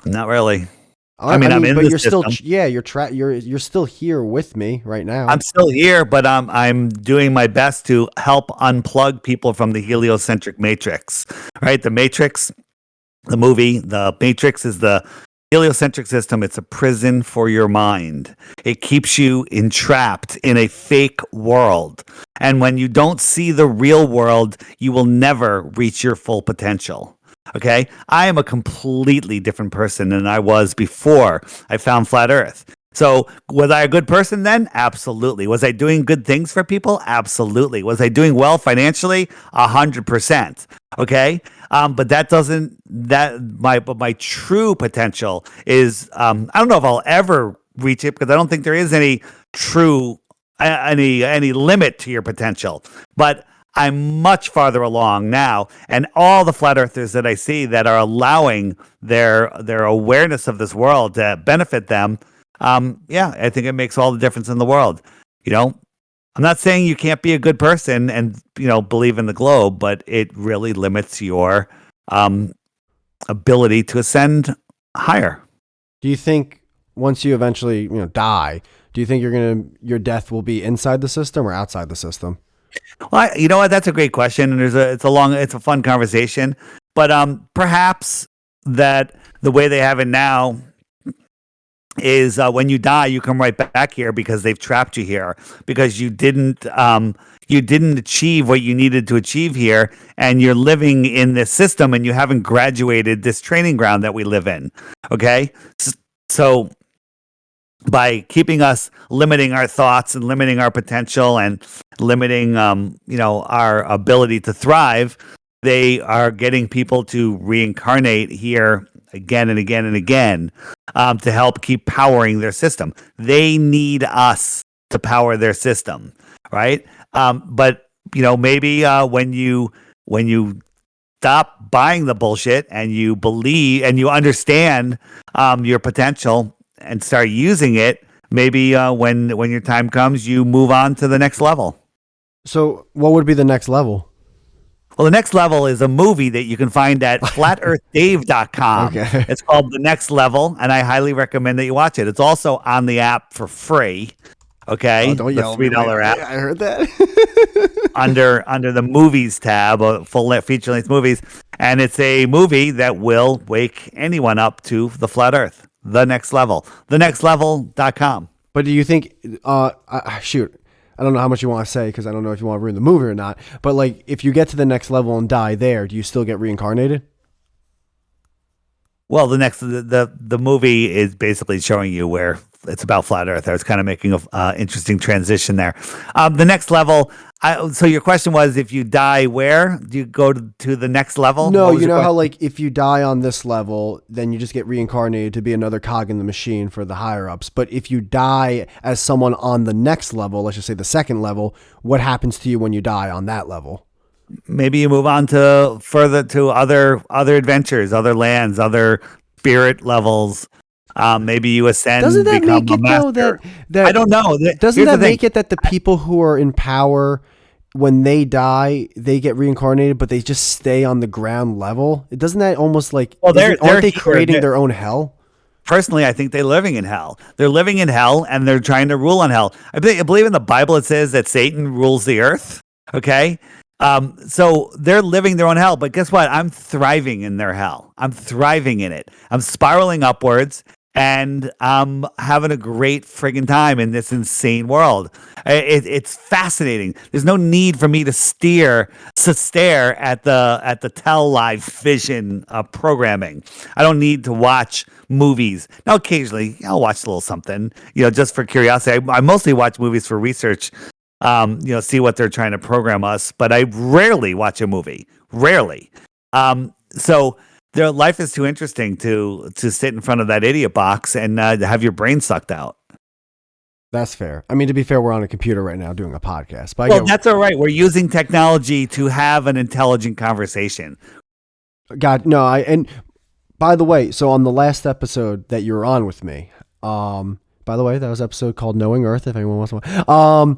Not really. I'm in but you're system. Still, you're still here with me right now. I'm still here, but I'm doing my best to help unplug people from the heliocentric matrix. Right, the Matrix, the movie, the Matrix is the heliocentric system. It's a prison for your mind. It keeps you entrapped in a fake world, and when you don't see the real world, you will never reach your full potential. Okay, I am a completely different person than I was before I found Flat Earth. So was I a good person then? Absolutely. Was I doing good things for people? Absolutely. Was I doing well financially? 100%. Okay, but my true potential is I don't know if I'll ever reach it, because I don't think there is any limit to your potential. But I'm much farther along now, and all the flat earthers that I see that are allowing their awareness of this world to benefit them, I think it makes all the difference in the world. I'm not saying you can't be a good person and believe in the globe, but it really limits your ability to ascend higher. Do you think once you eventually die, do you think your death will be inside the system or outside the system? Well, you know what? That's a great question, and it's a fun conversation. But perhaps that the way they have it now is when you die, you come right back here because they've trapped you here because you didn't achieve what you needed to achieve here, and you're living in this system, and you haven't graduated this training ground that we live in. Okay, so by keeping us limiting our thoughts and limiting our potential and limiting our ability to thrive, they are getting people to reincarnate here again and again and again to help keep powering their system. They need us to power their system, right? But maybe when you stop buying the bullshit and you believe and you understand your potential and start using it, maybe when your time comes, you move on to the next level. So what would be the next level? Well, the next level is a movie that you can find at flatearthdave.com. Okay. It's called The Next Level, and I highly recommend that you watch it. It's also on the app for free. Okay, don't the yell $3 app. I heard that. under the movies tab, full feature-length movies, and it's a movie that will wake anyone up to the flat Earth. The Next Level, thenextlevel.com. But do you think? Shoot, I don't know how much you want to say because I don't know if you want to ruin the movie or not. But like, if you get to the next level and die there, do you still get reincarnated? Well, the movie is basically showing you where it's about flat Earth. I was kind of making a interesting transition there. The next level. So your question was, if you die, where do you go to the next level? No, you know how like if you die on this level, then you just get reincarnated to be another cog in the machine for the higher ups. But if you die as someone on the next level, let's just say the second level, what happens to you when you die on that level? Maybe you move on to further to other adventures, other lands, other spirit levels. Maybe you ascend. Doesn't that become make a it though master. that I don't know. doesn't that make it that the people who are in power, when they die, they get reincarnated, but they just stay on the ground level? Doesn't that almost like, well, aren't they creating their own hell? Personally, I think they're living in hell. They're living in hell, and they're trying to rule on hell. I believe in the Bible it says that Satan rules the earth. Okay. So they're living their own hell, but guess what? I'm thriving in their hell. I'm thriving in it. I'm spiraling upwards, and I'm having a great friggin' time in this insane world. It's fascinating. There's no need for me to stare at the tell live vision programming. I don't need to watch movies. Now, occasionally I'll watch a little something, just for curiosity. I mostly watch movies for research. See what they're trying to program us, but I rarely watch a movie. Rarely. So their life is too interesting to sit in front of that idiot box and have your brain sucked out. That's fair. I mean, to be fair, we're on a computer right now doing a podcast. But well, that's all right. We're using technology to have an intelligent conversation. God, no. And by the way, so on the last episode that you were on with me, by the way, that was an episode called Knowing Earth, if anyone wants to know.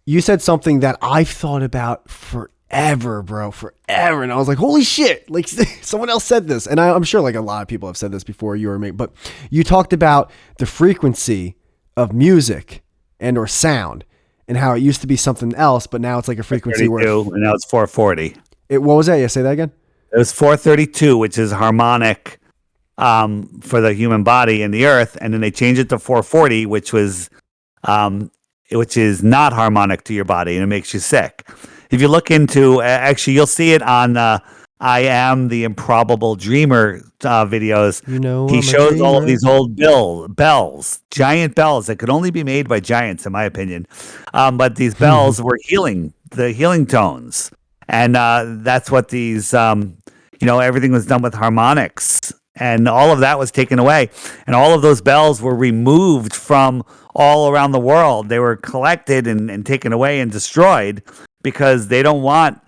You said something that I've thought about forever, bro, forever. And I was like, holy shit, like someone else said this. And I'm sure like a lot of people have said this before you or me, but you talked about the frequency of music and or sound and how it used to be something else, but now it's like a frequency where and now it's 440. What was that? Yeah, say that again. It was 432, which is harmonic for the human body and the earth. And then they changed it to 440, which is not harmonic to your body, and it makes you sick. If you look into, actually, you'll see it on I Am the Improbable Dreamer videos. He shows all of these old bells, giant bells that could only be made by giants, in my opinion. But these bells were the healing tones. And that's what these, everything was done with harmonics. And all of that was taken away. And all of those bells were removed from all around the world. They were collected and taken away and destroyed because they don't want,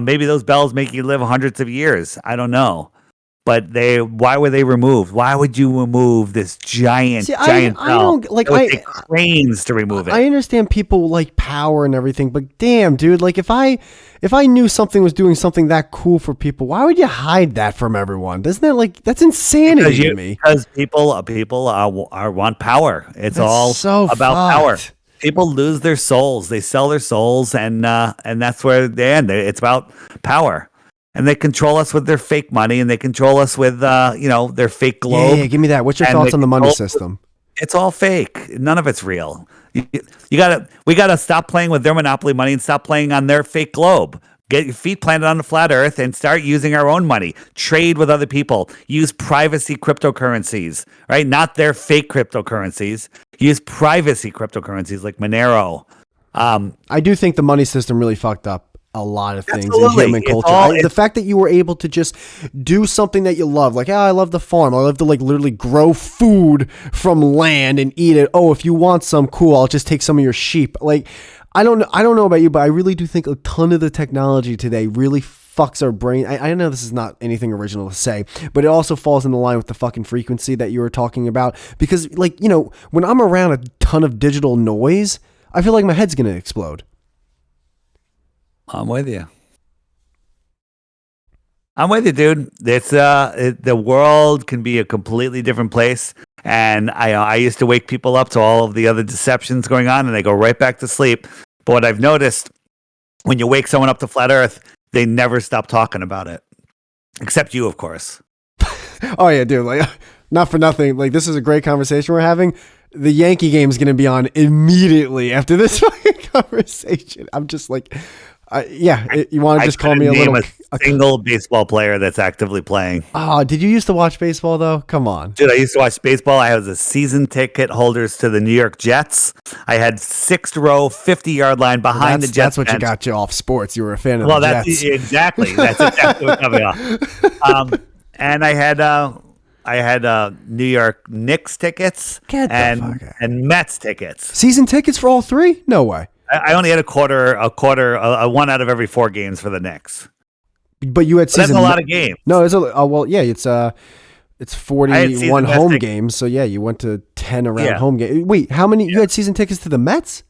maybe those bells make you live hundreds of years. I don't know. But why were they removed? Why would you remove this giant bell? I don't like. It would take cranes to remove it. I understand people like power and everything, but damn, dude, like if I knew something was doing something that cool for people, why would you hide that from everyone? Doesn't that that's insanity to me? Because people want power. It's all so about power. People lose their souls. They sell their souls, and that's where they end. It's about power. And they control us with their fake money, and they control us with, their fake globe. Yeah, give me that. What's your thoughts on the money system? It's all fake. None of it's real. We gotta stop playing with their monopoly money and stop playing on their fake globe. Get your feet planted on the flat earth and start using our own money. Trade with other people. Use privacy cryptocurrencies, right? Not their fake cryptocurrencies. Use privacy cryptocurrencies like Monero. I do think the money system really fucked up a lot of things Absolutely. in human culture. The fact that you were able to just do something that you love, like, I love the farm. I love to like literally grow food from land and eat it. Oh, if you want some, cool, I'll just take some of your sheep. Like, I don't know about you, but I really do think a ton of the technology today really fucks our brain. I know this is not anything original to say, but it also falls in the line with the fucking frequency that you were talking about. Because like, when I'm around a ton of digital noise, I feel like my head's going to explode. I'm with you. Dude. It's the world can be a completely different place, and I used to wake people up to all of the other deceptions going on, and they go right back to sleep. But what I've noticed, when you wake someone up to flat Earth, they never stop talking about it, except you, of course. Oh yeah, dude. Like, not for nothing. Like, this is a great conversation we're having. The Yankee game is going to be on immediately after this fucking conversation. I'm just like, you want to just call me a couldn't little. name a single baseball player that's actively playing. Oh, did you used to watch baseball though? Come on. Dude, I used to watch baseball. I was a season ticket holders to the New York Jets. I had sixth row, 50-yard line behind the Jets. That's what you got you off sports. You were a fan of the that's Jets. exactly. That's exactly what got me off. And I had New York Knicks tickets and Mets tickets. Season tickets for all three? No way. I only had a one out of every 4 games for the Knicks. But you had season. That's a lot of games. No, it's 41 home games. So yeah, you went to 10 around home games. Wait, how many? You had season tickets to the Mets?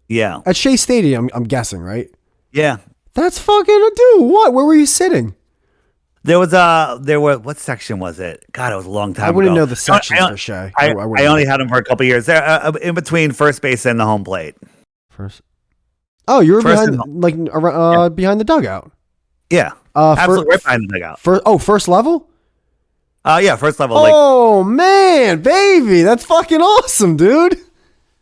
Yeah, at Shea Stadium. I'm guessing, right? Yeah, that's fucking dude. What? Where were you sitting? What section was it? God, it was a long time ago. I wouldn't know the sections for Shea. I only had them for a couple years. There, in between first base and the home plate. First. Oh, you were behind behind the dugout. Yeah, absolutely right behind the dugout. First level. Yeah, first level. Oh man, baby, that's fucking awesome, dude.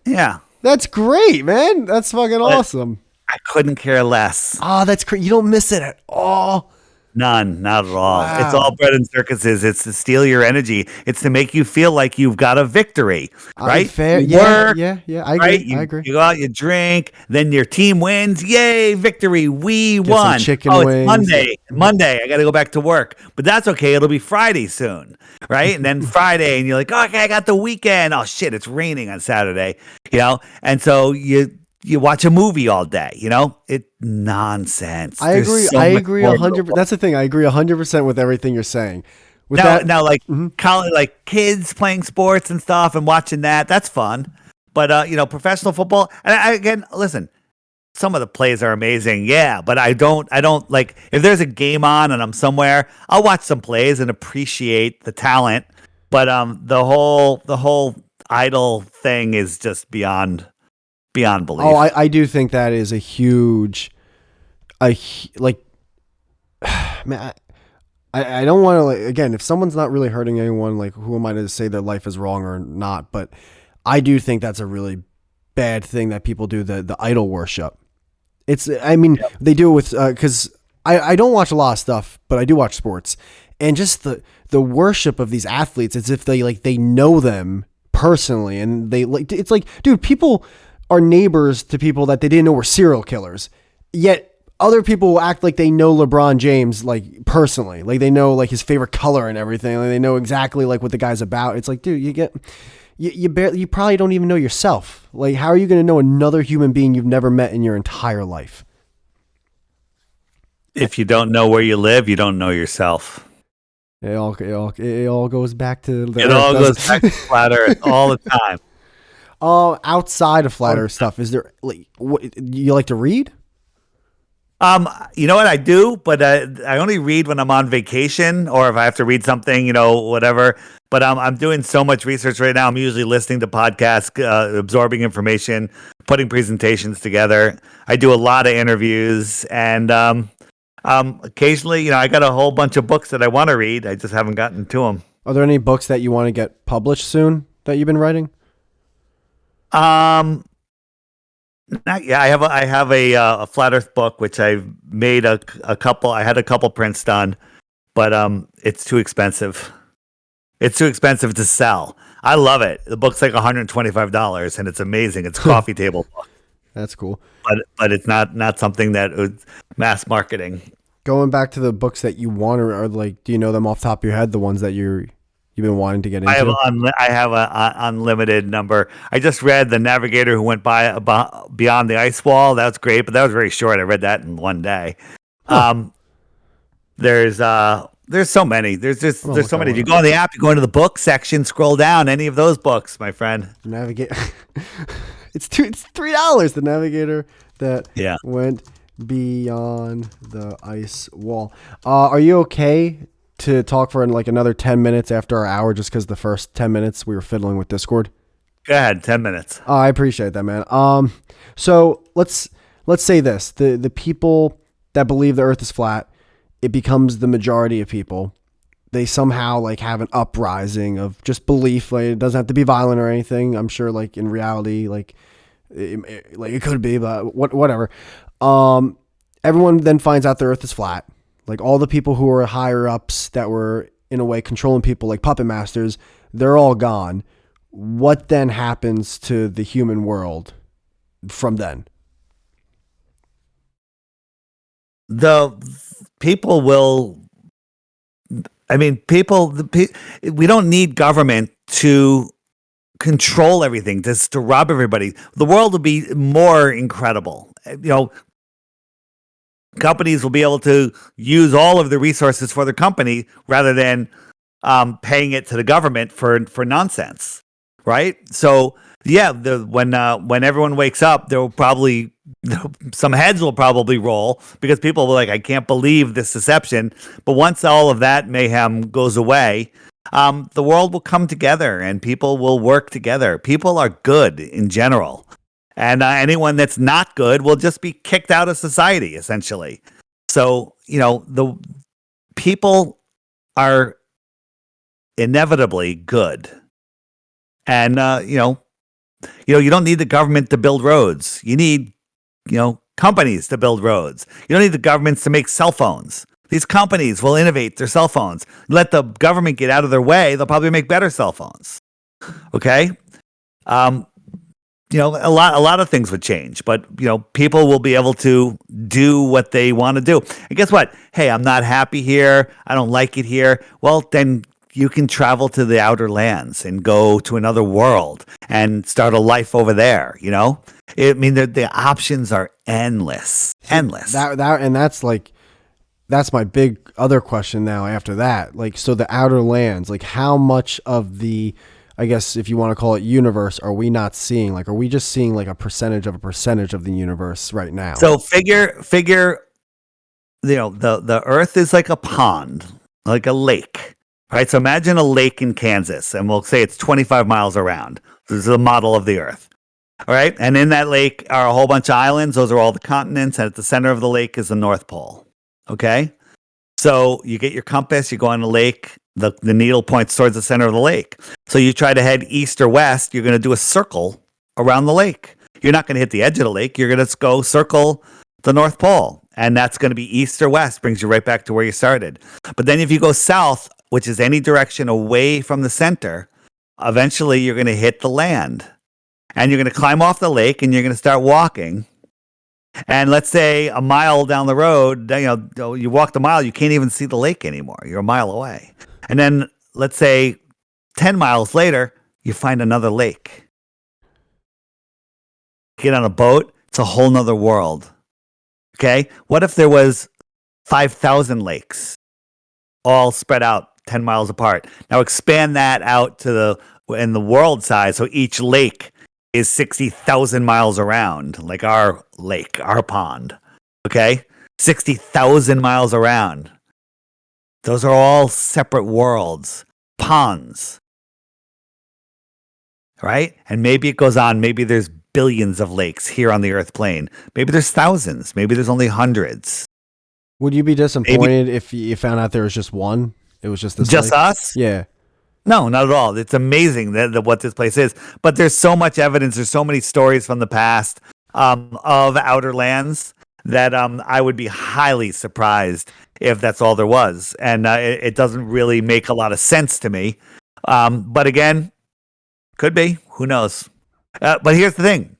Yeah, that's great, man. That's fucking awesome. I couldn't care less. Oh, that's great. You don't miss it at all. None, not at all. Wow. It's all bread and circuses. It's to steal your energy. It's to make you feel like you've got a victory, right? Fair. You yeah. I agree. Right? I agree. You go out, you drink, then your team wins. Yay, victory! We won. Chicken wings. It's Monday. I got to go back to work, but that's okay. It'll be Friday soon, right? And then Friday, and you're like, okay, I got the weekend. Oh shit, it's raining on Saturday, and so you watch a movie all day, it's nonsense. I agree. I agree 100%. That's the thing. I agree 100% with everything you're saying. College, like kids playing sports and stuff and watching that's fun. But, professional football, and again, listen, some of the plays are amazing. Yeah. But I don't like, if there's a game on and I'm somewhere, I'll watch some plays and appreciate the talent. But, the whole idol thing is just beyond belief. Oh, I do think that is a huge, man. I don't want to again. If someone's not really hurting anyone, who am I to say their life is wrong or not? But I do think that's a really bad thing that people do. The idol worship. They do it with because I don't watch a lot of stuff, but I do watch sports, and just the worship of these athletes as if they know them personally, and it's like, dude, people are neighbors to people that they didn't know were serial killers. Yet other people will act like they know LeBron James, personally, they know his favorite color and everything. They know exactly what the guy's about. It's like, dude, you probably don't even know yourself. How are you going to know another human being you've never met in your entire life? If you don't know where you live, you don't know yourself. It all goes back to the It all goes back to flat Earth all the time. Outside of flat Earth stuff, is there what you like to read? You know what I do, but I only read when I'm on vacation or if I have to read something, whatever. But I'm doing so much research right now. I'm usually listening to podcasts, absorbing information, putting presentations together. I do a lot of interviews, and occasionally, I got a whole bunch of books that I want to read. I just haven't gotten to them. Are there any books that you want to get published soon that you've been writing? Not yet. I have a flat Earth book which I've made a couple. I had a couple prints done, but it's too expensive. It's too expensive to sell. I love it. The book's like $125, and it's amazing. It's a coffee table book. That's cool. But it's not something that was mass marketing. Going back to the books that you want, or do you know them off the top of your head? The ones that you've been wanting to get into? I have an unlimited number. I just read The Navigator Who Went Beyond the Ice Wall. That was great, but that was very short. I read that in one day. Huh. There's so many. There's so many. If you go on the app, you go into the book section, scroll down, any of those books, my friend. Navigator. It's $3. The Navigator that went beyond the ice wall. Are you okay to talk for another 10 minutes after our hour, just because the first 10 minutes we were fiddling with Discord? Go ahead, 10 minutes. I appreciate that, man. So let's say this: the people that believe the Earth is flat, it becomes the majority of people. They somehow have an uprising of just belief. It doesn't have to be violent or anything. I'm sure in reality, Like it could be, but whatever. Everyone then finds out the Earth is flat. Like all the people who were higher ups that were in a way controlling people, like puppet masters, they're all gone. What then happens to the human world from then? The people will. I mean, we don't need government to control everything, just to rob everybody. The world will be more incredible. Companies will be able to use all of the resources for their company rather than paying it to the government for nonsense, right? So yeah, when everyone wakes up, there will probably some heads will probably roll because people will I can't believe this deception. But once all of that mayhem goes away, the world will come together and people will work together. People are good in general. And anyone that's not good will just be kicked out of society, essentially. So, the people are inevitably good. And, you don't need the government to build roads. You need, companies to build roads. You don't need the governments to make cell phones. These companies will innovate their cell phones. Let the government get out of their way. They'll probably make better cell phones. Okay? A lot of things would change, but people will be able to do what they want to do. And guess what? Hey, I'm not happy here. I don't like it here. Well, then you can travel to the outer lands and go to another world and start a life over there. I mean, the options are endless. And that's my big other question now after that. Like, so the outer lands, like how much of the, I guess if you want to call it universe, are we not seeing? Like, are we just seeing like a percentage of the universe right now? So figure, the Earth is like a pond, like a lake, right? So imagine a lake in Kansas, and we'll say it's 25 miles around. This is a model of the Earth. All right. And in that lake are a whole bunch of islands. Those are all the continents. And at the center of the lake is the North Pole. Okay. So you get your compass, you go on the lake, the needle points towards the center of the lake. So you try to head east or west, you're going to do a circle around the lake. You're not going to hit the edge of the lake. You're going to go circle the North Pole. And that's going to be east or west, brings you right back to where you started. But then if you go south, which is any direction away from the center, eventually you're going to hit the land. And you're going to climb off the lake and you're going to start walking. And let's say a mile down the road, you walk the mile, you can't even see the lake anymore. You're a mile away. And then let's say 10 miles later, you find another lake. Get on a boat, it's a whole nother world. Okay? What if there was 5,000 lakes all spread out 10 miles apart? Now expand that out to in the world size. So each lake is 60,000 miles around, like our lake, our pond. Okay? 60,000 miles around. Those are all separate worlds, ponds. Right? And maybe it goes on. Maybe there's billions of lakes here on the Earth plane. Maybe there's thousands. Maybe there's only hundreds. Would you be disappointed if you found out there was just one? It was just this Just lake? us? Yeah. No, not at all. It's amazing that what this place is. But there's so much evidence. There's so many stories from the past of outer lands that I would be highly surprised if that's all there was. And it doesn't really make a lot of sense to me. But again, could be. Who knows? But here's the thing.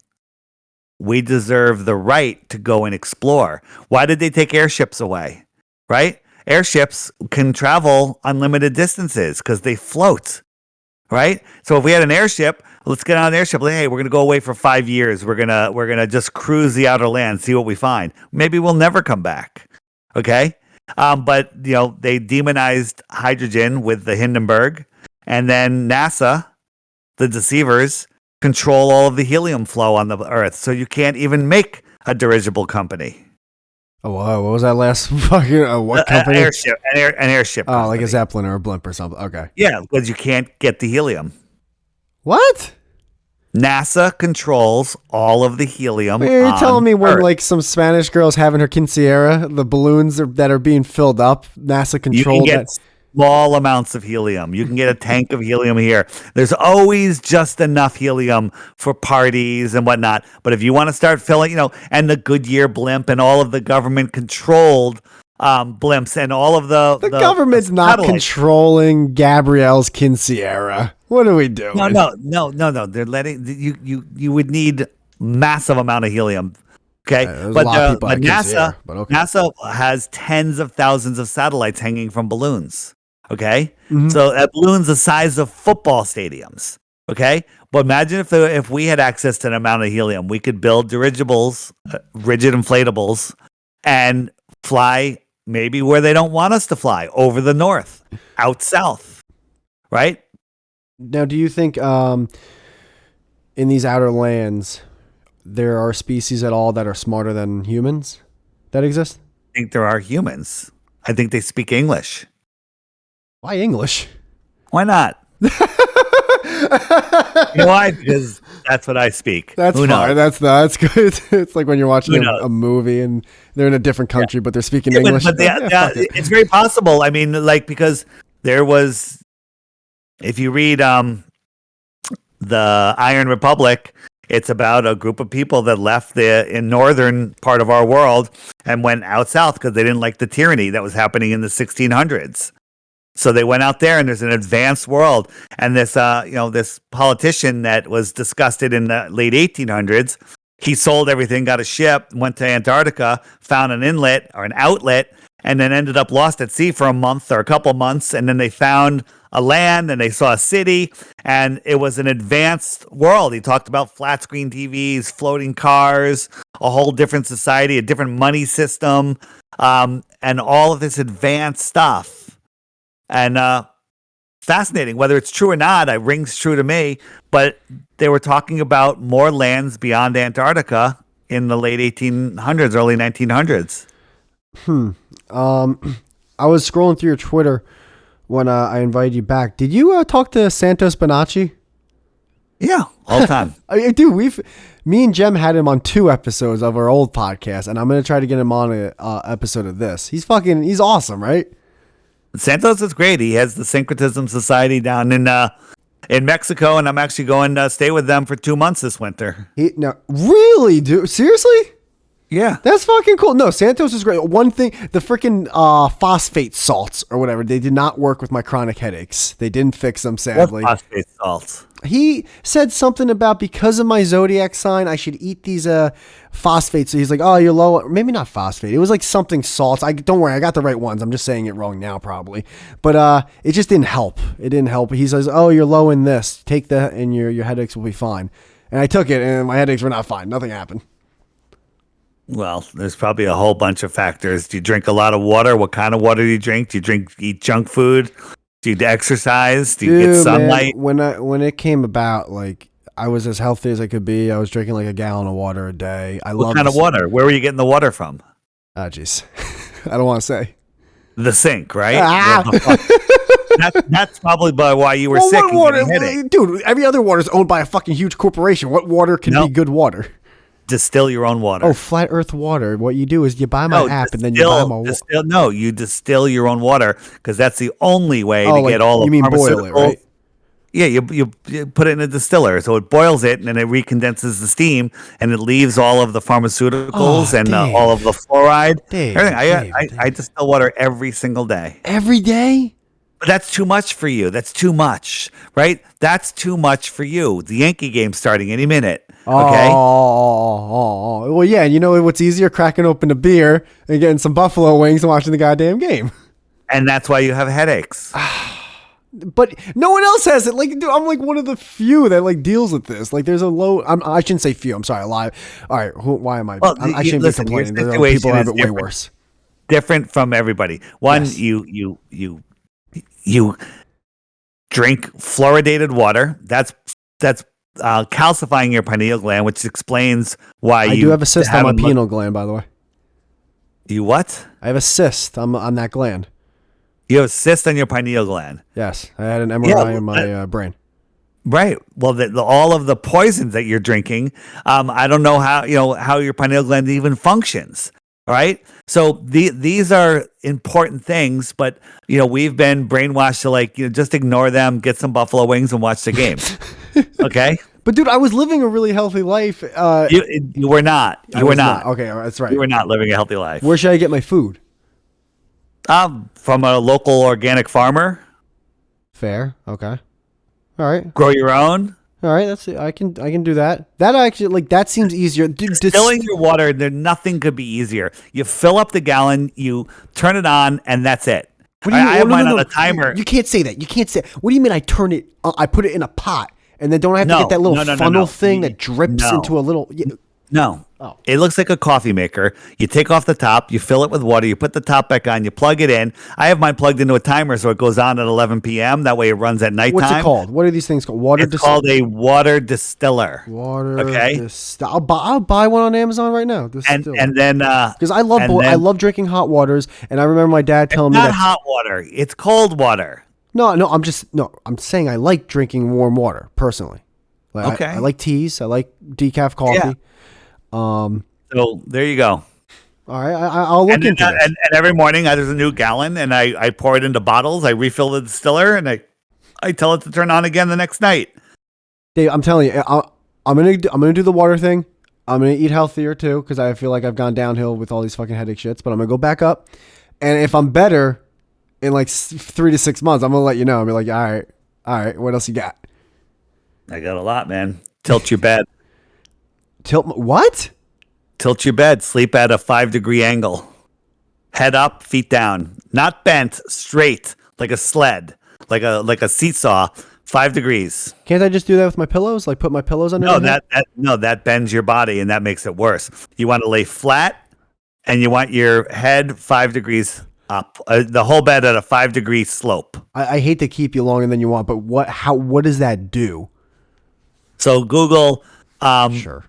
We deserve the right to go and explore. Why did they take airships away? Right? Airships can travel unlimited distances because they float, right? So if we had an airship, let's get on an airship. Like, hey, we're gonna go away for 5 years. We're gonna just cruise the outer land, see what we find. Maybe we'll never come back. Okay, but they demonized hydrogen with the Hindenburg, and then NASA, the deceivers, control all of the helium flow on the Earth, so you can't even make a dirigible company. Oh, wow. What was that last fucking what company? An airship. Oh, company. like a Zeppelin or a blimp or something. Okay. Yeah, because you can't get the helium. What? NASA controls all of the helium. You're telling me when Earth. like some Spanish girl's having her quinceañera, the balloons that are being filled up, NASA controlled that? small amounts of helium. You can get a tank of helium here. There's always just enough helium for parties and whatnot. But if you want to start filling, and the Goodyear blimp and all of the government controlled blimps and all of the government's not controlling Gabrielle's quinceañera. What are we doing? No. They're letting you would need massive amount of helium. Okay, but NASA has tens of thousands of satellites hanging from balloons. Okay, so balloons the size of football stadiums. Okay, but imagine if we had access to an amount of helium, we could build dirigibles, rigid inflatables, and fly maybe where they don't want us to fly, over the north, out south, right? Now, do you think in these outer lands there are species at all that are smarter than humans that exist? I think there are humans. I think they speak English. Why English? Why not? You know why? Because that's what I speak. That's fine. That's good. It's like when you're watching a movie and they're in a different country, but they're speaking English. But it's very possible. I mean, because there was, if you read the Iron Republic, it's about a group of people that left in northern part of our world and went out south because they didn't like the tyranny that was happening in the 1600s. So they went out there, and there's an advanced world. And this, this politician that was disgusted in the late 1800s, he sold everything, got a ship, went to Antarctica, found an inlet or an outlet, and then ended up lost at sea for a month or a couple months. And then they found a land and they saw a city, and it was an advanced world. He talked about flat screen TVs, floating cars, a whole different society, a different money system, and all of this advanced stuff. And fascinating, whether it's true or not, it rings true to me. But they were talking about more lands beyond Antarctica in the late 1800s, early 1900s. I was scrolling through your Twitter when I invited you back. Did you talk to Santos Bonacci? Yeah, all the time. Dude, me and Jem had him on 2 episodes of our old podcast, and I'm going to try to get him on an episode of this. He's awesome, right? Santos is great. He has the Syncretism Society down in Mexico, and I'm actually going to stay with them for 2 months this winter. Really, dude? Seriously? Yeah. That's fucking cool. No, Santos is great. One thing, the freaking phosphate salts or whatever, they did not work with my chronic headaches. They didn't fix them, sadly. What phosphate salts? He said something about because of my zodiac sign, I should eat these phosphates. So he's like, oh, you're low. Maybe not phosphate. It was like something salts. Don't worry, I got the right ones. I'm just saying it wrong now, probably. But it just didn't help. It didn't help. He says, oh, you're low in this. Take that, and your headaches will be fine. And I took it, and my headaches were not fine. Nothing happened. Well, there's probably a whole bunch of factors. Do you drink a lot of water? What kind of water do you drink? Do you eat junk food? Do you exercise? Do you get sunlight? Man, when it came about, like, I was as healthy as I could be. I was drinking like a gallon of water a day. What kind of water? Where were you getting the water from? Ah, jeez. I don't want to say. The sink, right? That's probably why you were sick. What water? Dude, every other water is owned by a fucking huge corporation. What water can be good water? Distill your own water. Oh, Flat Earth Water. What you do is you buy my app and then you buy my water. You distill your own water because that's the only way to get all of you mean boil it, right? Yeah, you put it in a distiller, so it boils it and then it recondenses the steam and it leaves all of the pharmaceuticals and all of the fluoride. Everything. I distill water every single day. Every day? But that's too much for you. That's too much, right? That's too much for you. The Yankee game's starting any minute. Okay. Oh. Well, yeah. You know what's easier? Cracking open a beer and getting some buffalo wings and watching the goddamn game. And that's why you have headaches. But no one else has it. Like, dude, I'm like one of the few that like deals with this. Like, there's a low. I shouldn't say few. I'm sorry. I lied. All right. Why am I? Well, I shouldn't be complaining. There are people who have it way worse. Different from everybody. One, yes. You drink fluoridated water. That's calcifying your pineal gland, which explains why I do have a cyst on my pineal gland, by the way. You what? I have a cyst on that gland. You have a cyst on your pineal gland? Yes. I had an MRI in my brain. Right. Well, all of the poisons that you're drinking, I don't know how your pineal gland even functions. All right. So these are important things, but we've been brainwashed to just ignore them, get some buffalo wings, and watch the game. Okay. But dude, I was living a really healthy life. You were not. You were not. Okay, that's right. You were not living a healthy life. Where should I get my food? From a local organic farmer. Fair. Okay. All right. Grow your own. All right. That's it. I can do that. That actually that seems easier. Distilling your water, nothing could be easier. You fill up the gallon, you turn it on, and that's it. What do you mean? I have mine on a timer. You can't say that. You can't say. What do you mean? I turn it? I put it in a pot, and then don't I have to get that little funnel thing that drips into a little? No. Oh. It looks like a coffee maker. You take off the top, you fill it with water, you put the top back on, you plug it in. I have mine plugged into a timer so it goes on at 11 p.m. That way it runs at nighttime. What's it called? What are these things called? It's called a water distiller. Okay. I'll buy one on Amazon right now. And then because I love drinking hot waters, and I remember my dad telling me that hot water. It's cold water. No, I'm saying I like drinking warm water personally. Okay. I like teas. I like decaf coffee. Yeah. So there you go. All right, I'll look into it. And every morning there's a new gallon, and I pour it into bottles. I refill the distiller, and I tell it to turn on again the next night. Dave, I'm telling you, I'm gonna do the water thing. I'm gonna eat healthier too because I feel like I've gone downhill with all these fucking headache shits. But I'm gonna go back up, and if I'm better in like 3 to 6 months, I'm gonna let you know. I'll be like, all right, what else you got? I got a lot, man. Tilt your bed. What? Tilt your bed. Sleep at a 5-degree angle. Head up, feet down. Not bent, straight, like a sled, like a seesaw. 5 degrees. Can't I just do that with my pillows? Like put my pillows under? That bends your body and that makes it worse. You want to lay flat, and you want your head 5 degrees up. The whole bed at a 5-degree slope. I hate to keep you longer than you want, but what does that do? So Google. Sure.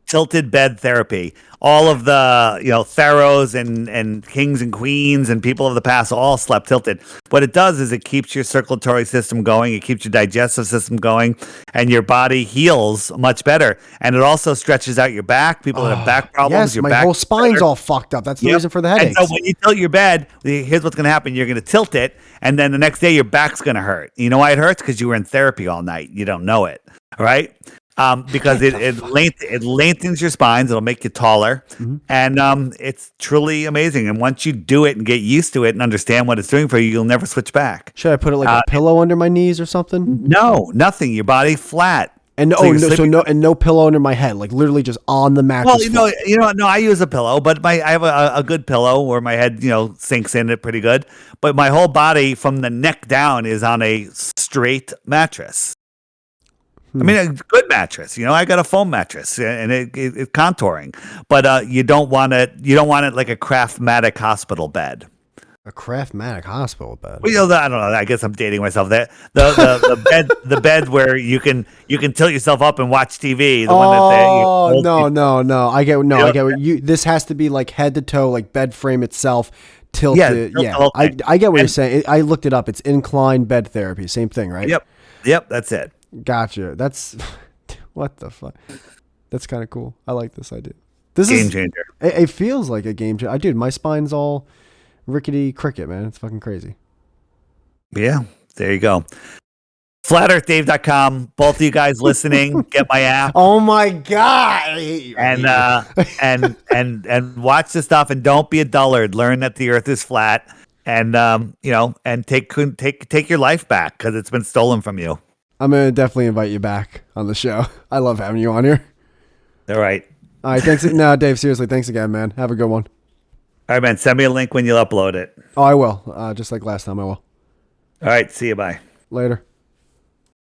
Tilted bed therapy. All of the pharaohs and kings and queens and people of the past all slept tilted. What it does is it keeps your circulatory system going, it keeps your digestive system going, and your body heals much better. And it also stretches out your back. People that have back problems, yes, my whole spine's all fucked up. That's the reason for the headaches. And so when you tilt your bed, here's what's going to happen: you're going to tilt it, and then the next day your back's going to hurt. You know why it hurts? Because you were in therapy all night. You don't know it, all right? Because it lengthens your spines. It'll make you taller. Mm-hmm. And it's truly amazing. And once you do it and get used to it and understand what it's doing for you, you'll never switch back. Should I put it like a pillow under my knees or something? No, nothing. Your body flat. And no pillow under my head, like literally just on the mattress. Well, no, I use a pillow, but I have a good pillow where my head, sinks in it pretty good. But my whole body from the neck down is on a straight mattress. I mean, a good mattress. I got a foam mattress, and it's contouring. But you don't want it. You don't want it like a Craftmatic hospital bed. A Craftmatic hospital bed. Well, I don't know. I guess I'm dating myself. The bed where you can tilt yourself up and watch TV. No. I get what you. This has to be like head to toe, like bed frame itself. Tilted. Yeah. I get what you're saying. I looked it up. It's incline bed therapy. Same thing, right? Yep. That's it. Gotcha. That's what the fuck. That's kind of cool. I like this idea. Game changer. It feels like a game changer. Dude, my spine's all rickety cricket, man. It's fucking crazy. Yeah, there you go. FlatEarthDave.com. Both of you guys listening, get my app. Oh my god! I hate you. And watch the stuff, and don't be a dullard. Learn that the Earth is flat, and and take your life back because it's been stolen from you. I'm going to definitely invite you back on the show. I love having you on here. All right. All right. Thanks. No, Dave, seriously. Thanks again, man. Have a good one. All right, man. Send me a link when you'll upload it. Oh, I will. Just like last time, I will. All right. See you. Bye. Later.